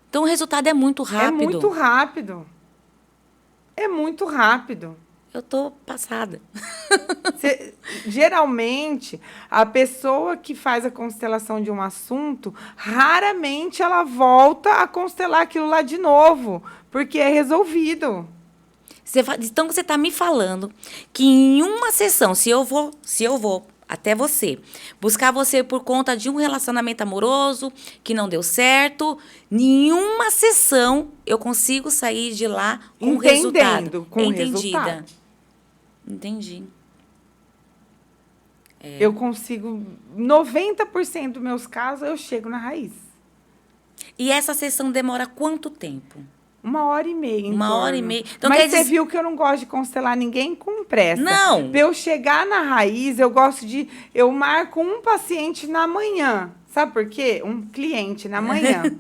Então, o resultado é muito rápido. É muito rápido. É muito rápido. Eu tô passada. Geralmente, a pessoa que faz a constelação de um assunto, raramente ela volta a constelar aquilo lá de novo, porque é resolvido. Então, você está me falando que em uma sessão, se eu vou até você, buscar você por conta de um relacionamento amoroso que não deu certo, nenhuma sessão eu consigo sair de lá com resultado. Resultado. Entendi. Eu consigo, 90% dos meus casos, eu chego na raiz. E essa sessão demora quanto tempo? 1h30. Uma hora e meia. Então, mas você viu que eu não gosto de constelar ninguém com pressa. Não. Para eu chegar na raiz, eu marco um paciente na manhã. Sabe por quê? Um cliente na manhã.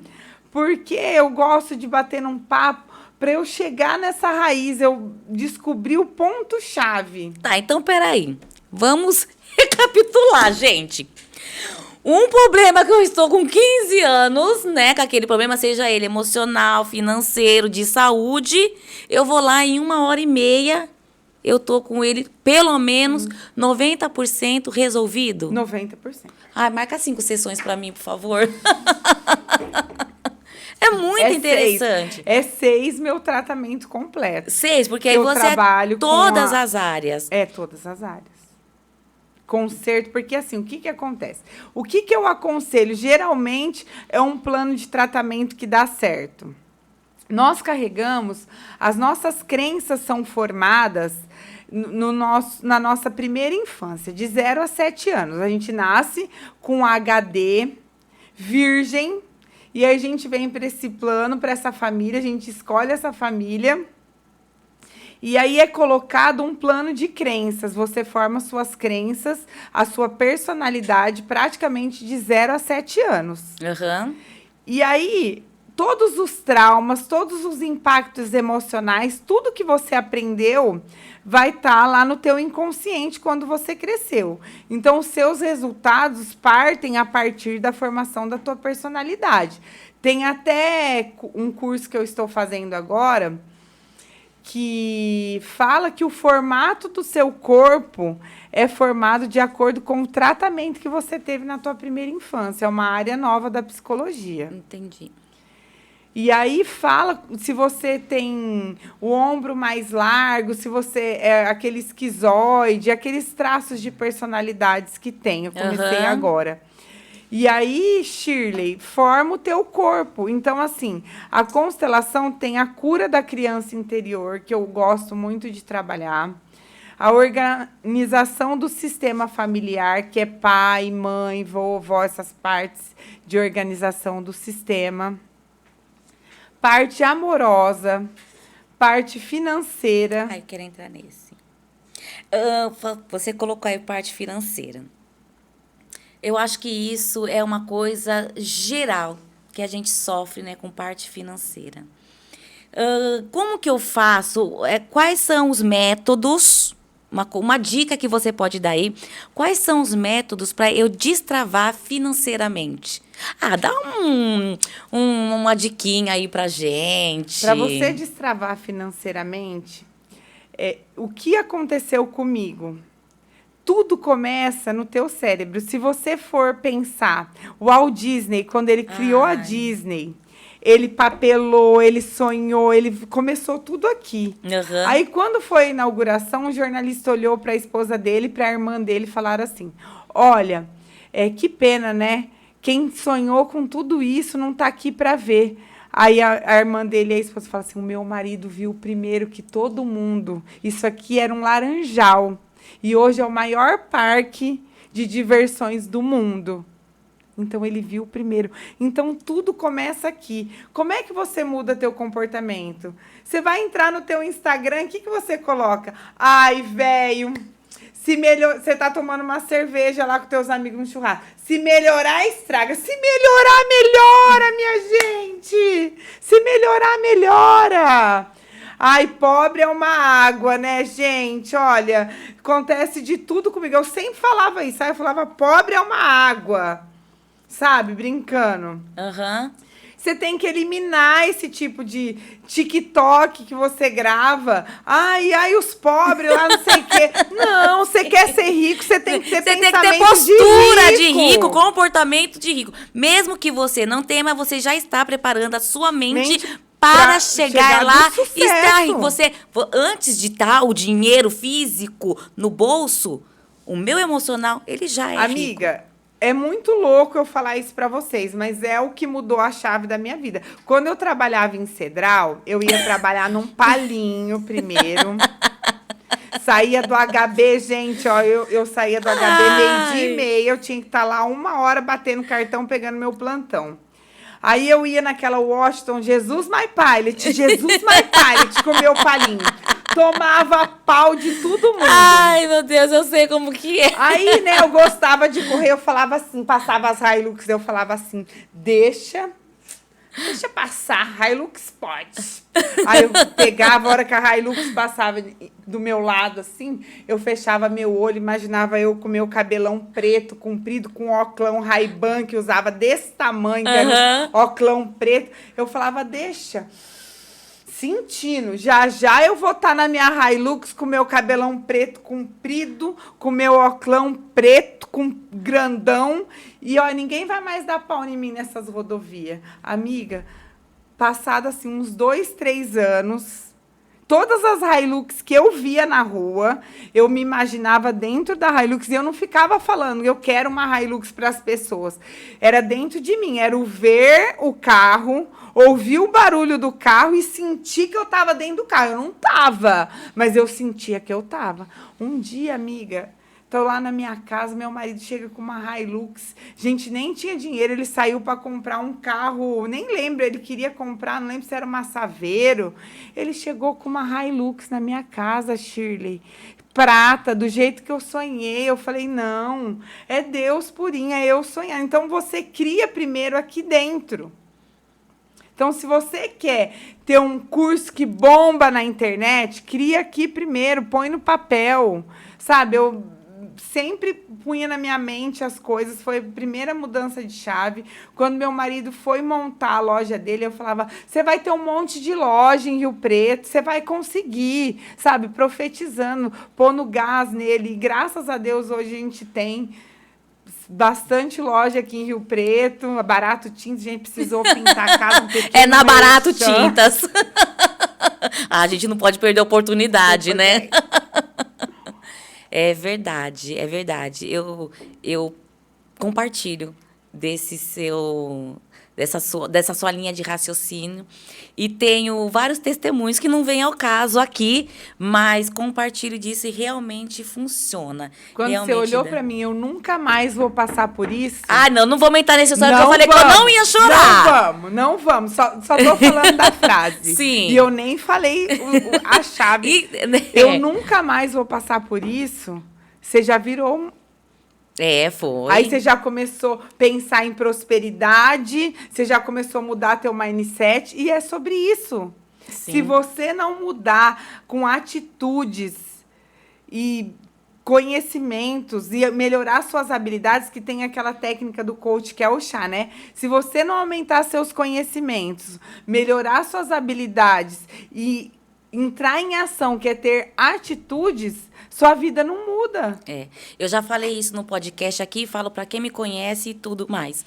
Porque eu gosto de bater num papo. Para eu chegar nessa raiz, eu descobri o ponto-chave. Tá, então peraí. Vamos recapitular, gente. Um problema que eu estou com 15 anos, né? Que aquele problema seja ele emocional, financeiro, de saúde. Eu vou lá em 1h30, eu tô com ele pelo menos 90% resolvido. 90%. Ai, marca 5 sessões para mim, por favor. É muito interessante. 6 meu tratamento completo. 6, porque aí você trabalho todas as áreas. Todas as áreas. Conserto, porque assim, o que que acontece? O que que eu aconselho? Geralmente é um plano de tratamento que dá certo. Nós carregamos, as nossas crenças são formadas na nossa primeira infância, de 0 a 7 anos. A gente nasce com HD, virgem, e aí a gente vem para esse plano, para essa família, a gente escolhe essa família. E aí é colocado um plano de crenças. Você forma suas crenças, a sua personalidade praticamente de 0 a 7 anos. Uhum. E aí, todos os traumas, todos os impactos emocionais, tudo que você aprendeu vai estar lá no teu inconsciente quando você cresceu. Então, os seus resultados partem a partir da formação da tua personalidade. Tem até um curso que eu estou fazendo agora que fala que o formato do seu corpo é formado de acordo com o tratamento que você teve na tua primeira infância. É uma área nova da psicologia. Entendi. E aí fala se você tem o ombro mais largo, se você é aquele esquizoide, aqueles traços de personalidades que tem. Eu comecei Aham. agora. E aí, Shirley, forma o teu corpo. Então, assim, a constelação tem a cura da criança interior, que eu gosto muito de trabalhar. A organização do sistema familiar, que é pai, mãe, vovó, essas partes de organização do sistema. Parte amorosa, parte financeira. Ai, eu quero entrar nesse. Você colocou aí parte financeira. Eu acho que isso é uma coisa geral que a gente sofre, né, com parte financeira. Como que eu faço? Quais são os métodos? Uma dica que você pode dar aí. Quais são os métodos para eu destravar financeiramente? Dá uma diquinha aí pra gente. Para você destravar financeiramente, o que aconteceu comigo? Tudo começa no teu cérebro. Se você for pensar, o Walt Disney, quando ele criou a Ai. Disney, ele papelou, ele sonhou, ele começou tudo aqui. Aham. Aí, quando foi a inauguração, o jornalista olhou para a esposa dele, para a irmã dele, e falaram assim: olha, que pena, né? Quem sonhou com tudo isso não está aqui para ver. Aí a irmã dele e a esposa falaram assim: o meu marido viu primeiro que todo mundo. Isso aqui era um laranjal. E hoje é o maior parque de diversões do mundo. Então, ele viu primeiro. Então, tudo começa aqui. Como é que você muda teu comportamento? Você vai entrar no teu Instagram, o que você coloca? Ai, velho, você tá tomando uma cerveja lá com teus amigos no churrasco. Se melhorar, estraga. Se melhorar, melhora, minha gente. Se melhorar, melhora. Ai, pobre é uma água, né, gente? Olha, acontece de tudo comigo. Eu sempre falava isso. Aí eu falava, pobre é uma água. Sabe? Brincando. Aham. Você tem que eliminar esse tipo de TikTok que você grava. Ai, os pobres lá, não sei o quê. Não, você quer ser rico, você tem que ter Você tem que pensamento ter postura de rico. rico, comportamento de rico. Mesmo que você não tenha, mas você já está preparando a sua mente para pra chegar no lá e sucesso. estar rico. Antes de estar o dinheiro físico no bolso, o meu emocional, ele já é rico. Amiga, é muito louco eu falar isso pra vocês, mas é o que mudou a chave da minha vida. Quando eu trabalhava em Cedral, eu ia trabalhar num palinho primeiro. Saía do HB, gente, ó, eu saía do HB meio-dia e meia, eu tinha que estar lá 1 hora batendo cartão, pegando meu plantão. Aí eu ia naquela Washington, Jesus My Pilot, com o meu palinho. Tomava pau de todo mundo. Ai, meu Deus, eu sei como que é. Aí, né, eu gostava de correr, eu falava assim, passava as Hilux, eu falava assim, deixa passar, Hilux pode. Aí eu pegava, a hora que a Hilux passava do meu lado, assim, eu fechava meu olho, imaginava eu com meu cabelão preto, comprido, com óculão Ray-Ban, que usava desse tamanho, que era um óculão preto. Eu falava, deixa. Sentindo, já eu vou estar na minha Hilux com meu cabelão preto comprido, com meu óculão preto, com grandão, e ó, ninguém vai mais dar pau em mim nessas rodovias. Amiga, passado assim uns 2, 3 anos, todas as Hilux que eu via na rua, eu me imaginava dentro da Hilux e eu não ficava falando, eu quero uma Hilux para as pessoas. Era dentro de mim, era o ver o carro, ouvir o barulho do carro e sentir que eu estava dentro do carro. Eu não estava, mas eu sentia que eu estava. Um dia, amiga, tô lá na minha casa, meu marido chega com uma Hilux. Gente, nem tinha dinheiro, ele saiu para comprar um carro, nem lembro, ele queria comprar, não lembro se era uma Saveiro. Ele chegou com uma Hilux na minha casa, Shirley. Prata, do jeito que eu sonhei. Eu falei, não, é Deus purinho, é eu sonhar. Então, você cria primeiro aqui dentro. Então, se você quer ter um curso que bomba na internet, cria aqui primeiro, põe no papel, sabe? Eu sempre punha na minha mente as coisas, foi a primeira mudança de chave. Quando meu marido foi montar a loja dele, eu falava, você vai ter um monte de loja em Rio Preto, você vai conseguir, sabe? Profetizando, pondo gás nele. E graças a Deus, hoje a gente tem bastante loja aqui em Rio Preto, a Barato Tintas, a gente precisou pintar a casa um pequeno. É na Barato merchan. Tintas. A gente não pode perder a oportunidade, né? É verdade, é verdade. Eu compartilho dessa sua linha de raciocínio e tenho vários testemunhos que não vêm ao caso aqui, mas compartilho disso e realmente funciona. Quando realmente você olhou para mim, eu nunca mais vou passar por isso. Ah, não vou aumentar nessa história que eu falei que eu não ia chorar. Não vamos. Só tô falando da frase. Sim. E eu nem falei a chave. Eu nunca mais vou passar por isso. Você já virou foi. Aí você já começou a pensar em prosperidade, você já começou a mudar teu mindset, e é sobre isso. Sim. Se você não mudar com atitudes e conhecimentos e melhorar suas habilidades, que tem aquela técnica do coach que é o chá, né? Se você não aumentar seus conhecimentos, melhorar suas habilidades e entrar em ação, que é ter atitudes, sua vida não muda. Eu já falei isso no podcast aqui, falo para quem me conhece e tudo mais.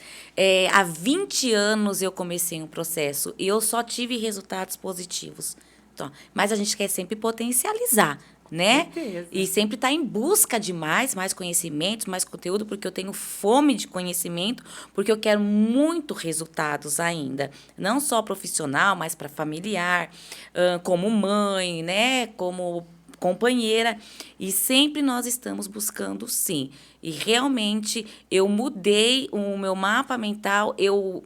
Há 20 anos eu comecei um processo e eu só tive resultados positivos. Então, mas a gente quer sempre potencializar, né? Certeza. E sempre estar em busca de mais conhecimentos, mais conteúdo, porque eu tenho fome de conhecimento, porque eu quero muito resultados ainda. Não só profissional, mas para familiar, como mãe, né? Como companheira, e sempre nós estamos buscando, sim. E realmente eu mudei o meu mapa mental. Eu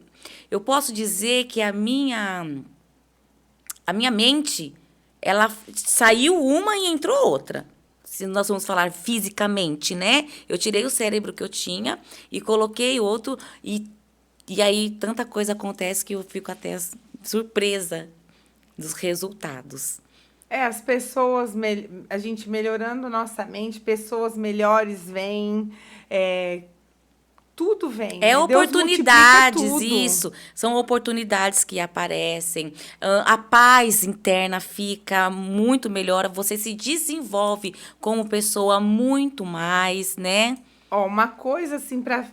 posso dizer que a minha mente, ela saiu uma e entrou outra. Se nós vamos falar fisicamente, né? Eu tirei o cérebro que eu tinha e coloquei outro, e aí tanta coisa acontece que eu fico até surpresa dos resultados. As pessoas, a gente melhorando nossa mente, pessoas melhores vêm, tudo vem. Oportunidades, isso. São oportunidades que aparecem. A paz interna fica muito melhor. Você se desenvolve como pessoa muito mais, né? Uma coisa assim, para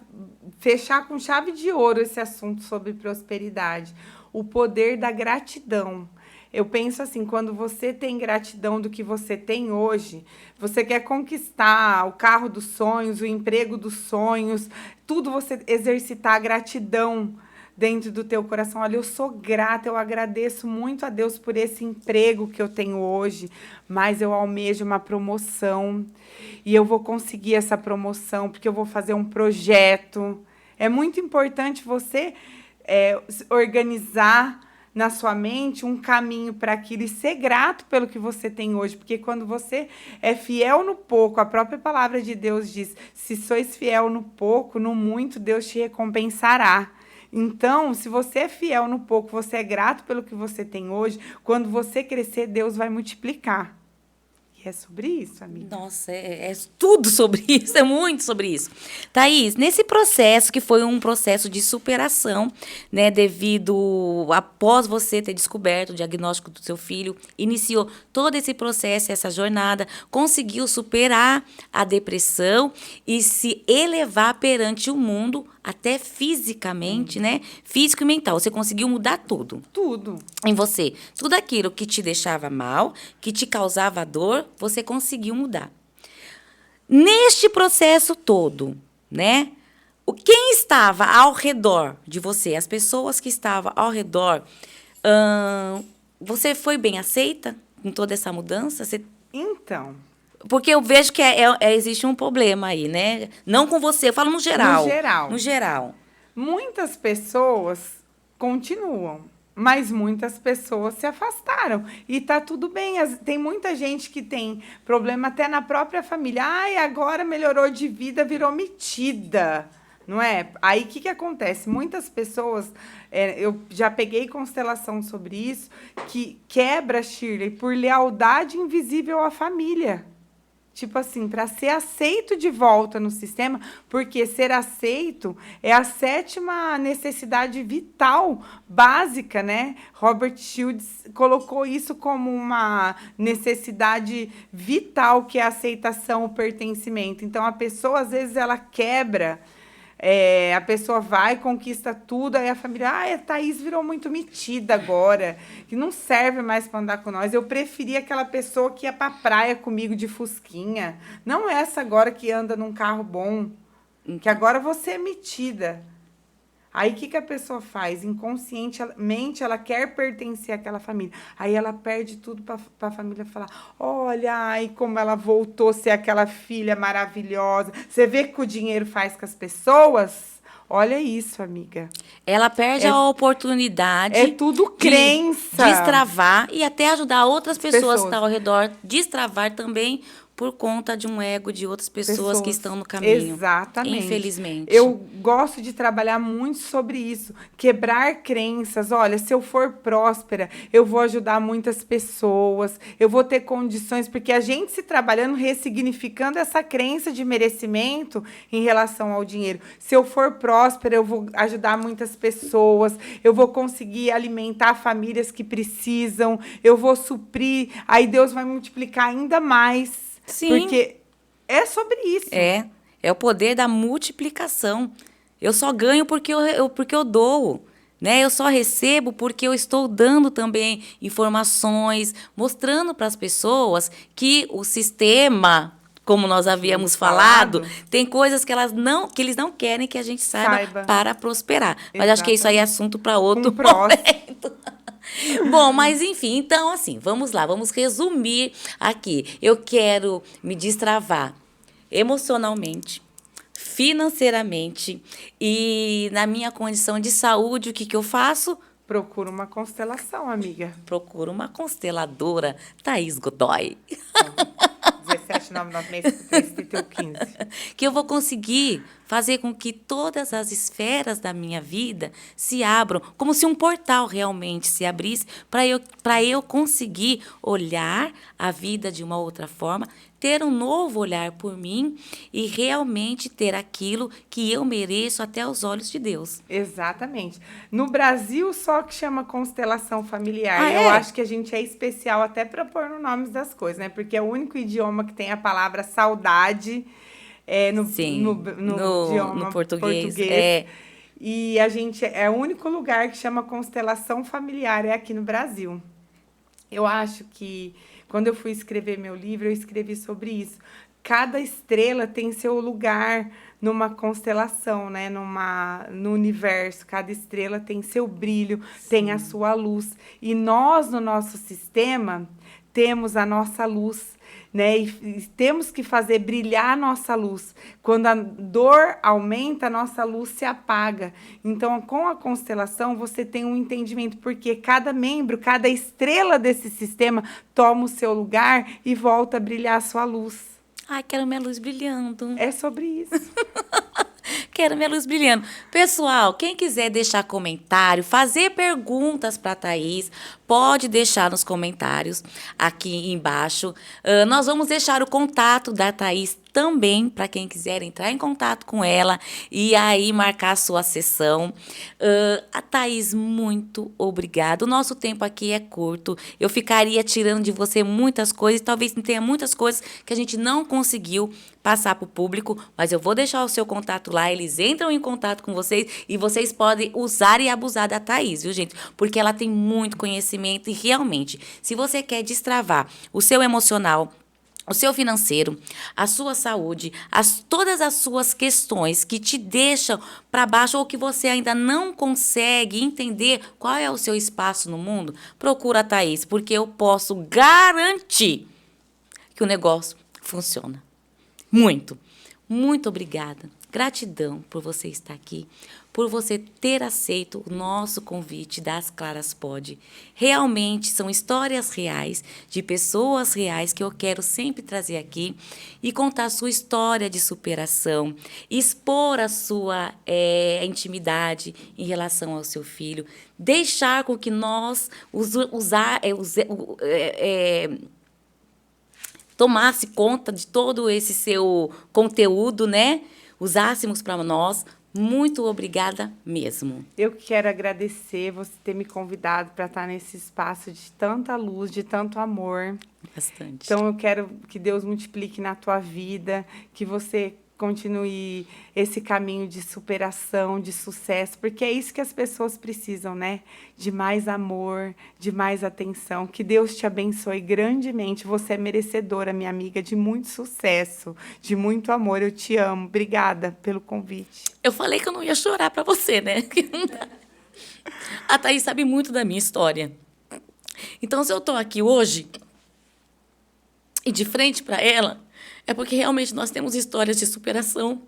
fechar com chave de ouro esse assunto sobre prosperidade. O poder da gratidão. Eu penso assim, quando você tem gratidão do que você tem hoje, você quer conquistar o carro dos sonhos, o emprego dos sonhos, tudo você exercitar a gratidão dentro do teu coração. Olha, eu sou grata, eu agradeço muito a Deus por esse emprego que eu tenho hoje, mas eu almejo uma promoção e eu vou conseguir essa promoção porque eu vou fazer um projeto. É muito importante você organizar na sua mente um caminho para aquilo e ser grato pelo que você tem hoje, porque quando você é fiel no pouco, a própria palavra de Deus diz, se sois fiel no pouco, no muito Deus te recompensará. Então, se você é fiel no pouco, você é grato pelo que você tem hoje, quando você crescer, Deus vai multiplicar. E é sobre isso, amiga. Nossa, é tudo sobre isso, é muito sobre isso. Thaís, nesse processo, que foi um processo de superação, né, devido, após você ter descoberto o diagnóstico do seu filho, iniciou todo esse processo, essa jornada, conseguiu superar a depressão e se elevar perante o mundo, até fisicamente, né? Físico e mental. Você conseguiu mudar tudo. Tudo. Em você. Tudo aquilo que te deixava mal, que te causava dor, você conseguiu mudar. Neste processo todo, né? Quem estava ao redor de você, as pessoas que estavam ao redor, você foi bem aceita com toda essa mudança? Então... Porque eu vejo que existe um problema aí, né? Não com você, eu falo no geral. No geral. Muitas pessoas continuam, mas muitas pessoas se afastaram. E tá tudo bem. Tem muita gente que tem problema até na própria família. Ai, agora melhorou de vida, virou metida. Não é? Aí, o que acontece? Muitas pessoas, eu já peguei constelação sobre isso, que quebra, Shirley, por lealdade invisível à família. Tipo assim, para ser aceito de volta no sistema, porque ser aceito é a 7ª necessidade vital, básica, né? Robert Shields colocou isso como uma necessidade vital, que é a aceitação, o pertencimento. Então, a pessoa, às vezes, ela quebra A pessoa vai, conquista tudo, aí a família, a Thaís virou muito metida agora, que não serve mais para andar com nós. Eu preferia aquela pessoa que ia para praia comigo de fusquinha, não essa agora que anda num carro bom, que agora você é metida. Aí, o que a pessoa faz? Inconscientemente, ela quer pertencer àquela família. Aí, ela perde tudo para a família falar, olha, ai, como ela voltou a ser aquela filha maravilhosa. Você vê o que o dinheiro faz com as pessoas? Olha isso, amiga. Ela perde a É oportunidade tudo de crença. destravar e até ajudar outras pessoas que Pessoas. estão ao redor destravar também por conta de um ego de outras pessoas que estão no caminho. Exatamente. Infelizmente. Eu gosto de trabalhar muito sobre isso, quebrar crenças. Olha, se eu for próspera, eu vou ajudar muitas pessoas, eu vou ter condições, porque a gente se trabalhando, ressignificando essa crença de merecimento em relação ao dinheiro. Se eu for próspera, eu vou ajudar muitas pessoas, eu vou conseguir alimentar famílias que precisam, eu vou suprir, aí Deus vai multiplicar ainda mais. Sim. Porque é sobre isso. É o poder da multiplicação. Eu só ganho porque eu dou, né? Eu só recebo porque eu estou dando também informações, mostrando para as pessoas que o sistema, como nós havíamos falado, tem coisas que eles não querem que a gente saiba para prosperar. Mas acho que isso aí é assunto para outro momento. Bom, mas enfim, então assim, vamos lá, vamos resumir aqui. Eu quero me destravar emocionalmente, financeiramente e na minha condição de saúde, o que eu faço? Procura uma constelação, amiga. Procura uma consteladora, Thaís Godoy. 17996-3315. Que eu vou conseguir fazer com que todas as esferas da minha vida se abram, como se um portal realmente se abrisse, para eu conseguir olhar a vida de uma outra forma, ter um novo olhar por mim e realmente ter aquilo que eu mereço até os olhos de Deus. Exatamente. No Brasil, só que chama constelação familiar. Ah, eu acho que a gente é especial até para pôr no nome das coisas, né? Porque é o único idioma que tem a palavra saudade no idioma português. E a gente é o único lugar que chama constelação familiar, é aqui no Brasil. Eu acho que quando eu fui escrever meu livro, eu escrevi sobre isso. Cada estrela tem seu lugar numa constelação, né? No universo. Cada estrela tem seu brilho, tem a sua luz. E nós, no nosso sistema, temos a nossa luz, né? E temos que fazer brilhar a nossa luz. Quando a dor aumenta, a nossa luz se apaga. Então, com a constelação, você tem um entendimento, porque cada membro, cada estrela desse sistema toma o seu lugar e volta a brilhar a sua luz. Ai, quero minha luz brilhando. É sobre isso. Quero minha luz brilhando. Pessoal, quem quiser deixar comentário, fazer perguntas para a Thaís, pode deixar nos comentários aqui embaixo. Nós vamos deixar o contato da Thaís também, para quem quiser entrar em contato com ela e aí marcar a sua sessão. A Thaís, muito obrigada. O nosso tempo aqui é curto. Eu ficaria tirando de você muitas coisas, talvez tenha muitas coisas que a gente não conseguiu passar para o público, mas eu vou deixar o seu contato lá, eles entram em contato com vocês e vocês podem usar e abusar da Thaís, viu, gente? Porque ela tem muito conhecimento e realmente, se você quer destravar o seu emocional, o seu financeiro, a sua saúde, todas as suas questões que te deixam para baixo ou que você ainda não consegue entender qual é o seu espaço no mundo, procura a Thaís, porque eu posso garantir que o negócio funciona. Muito, muito obrigada. Gratidão por você estar aqui, por você ter aceito o nosso convite das Claras Pod. Realmente são histórias reais, de pessoas reais que eu quero sempre trazer aqui e contar a sua história de superação, expor a sua intimidade em relação ao seu filho, deixar com que nós tomasse conta de todo esse seu conteúdo, né? Usássemos para nós. Muito obrigada mesmo. Eu quero agradecer você ter me convidado para estar nesse espaço de tanta luz, de tanto amor. Bastante. Então, eu quero que Deus multiplique na tua vida, que você continue esse caminho de superação, de sucesso, porque é isso que as pessoas precisam, né? De mais amor, de mais atenção. Que Deus te abençoe grandemente. Você é merecedora, minha amiga, de muito sucesso, de muito amor. Eu te amo. Obrigada pelo convite. Eu falei que eu não ia chorar para você, né? A Thaís sabe muito da minha história. Então, se eu estou aqui hoje e de frente para ela, é porque realmente nós temos histórias de superação.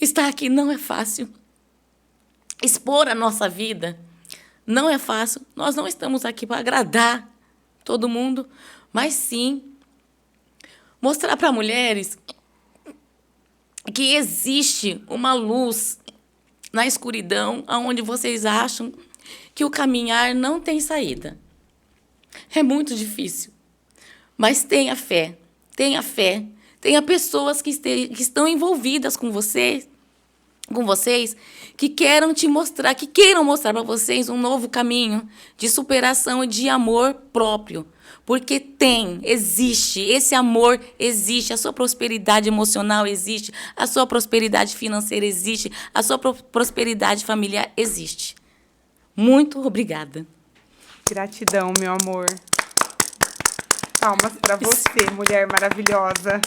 Estar aqui não é fácil. Expor a nossa vida não é fácil. Nós não estamos aqui para agradar todo mundo, mas sim mostrar para mulheres que existe uma luz na escuridão, onde vocês acham que o caminhar não tem saída. É muito difícil, mas tenha fé, tenha fé. Tenha pessoas que estão envolvidas com vocês, que queiram te mostrar, que queiram mostrar para vocês um novo caminho de superação e de amor próprio. Porque existe, esse amor existe, a sua prosperidade emocional existe, a sua prosperidade financeira existe, a sua prosperidade familiar existe. Muito obrigada. Gratidão, meu amor. Palmas para você, mulher maravilhosa.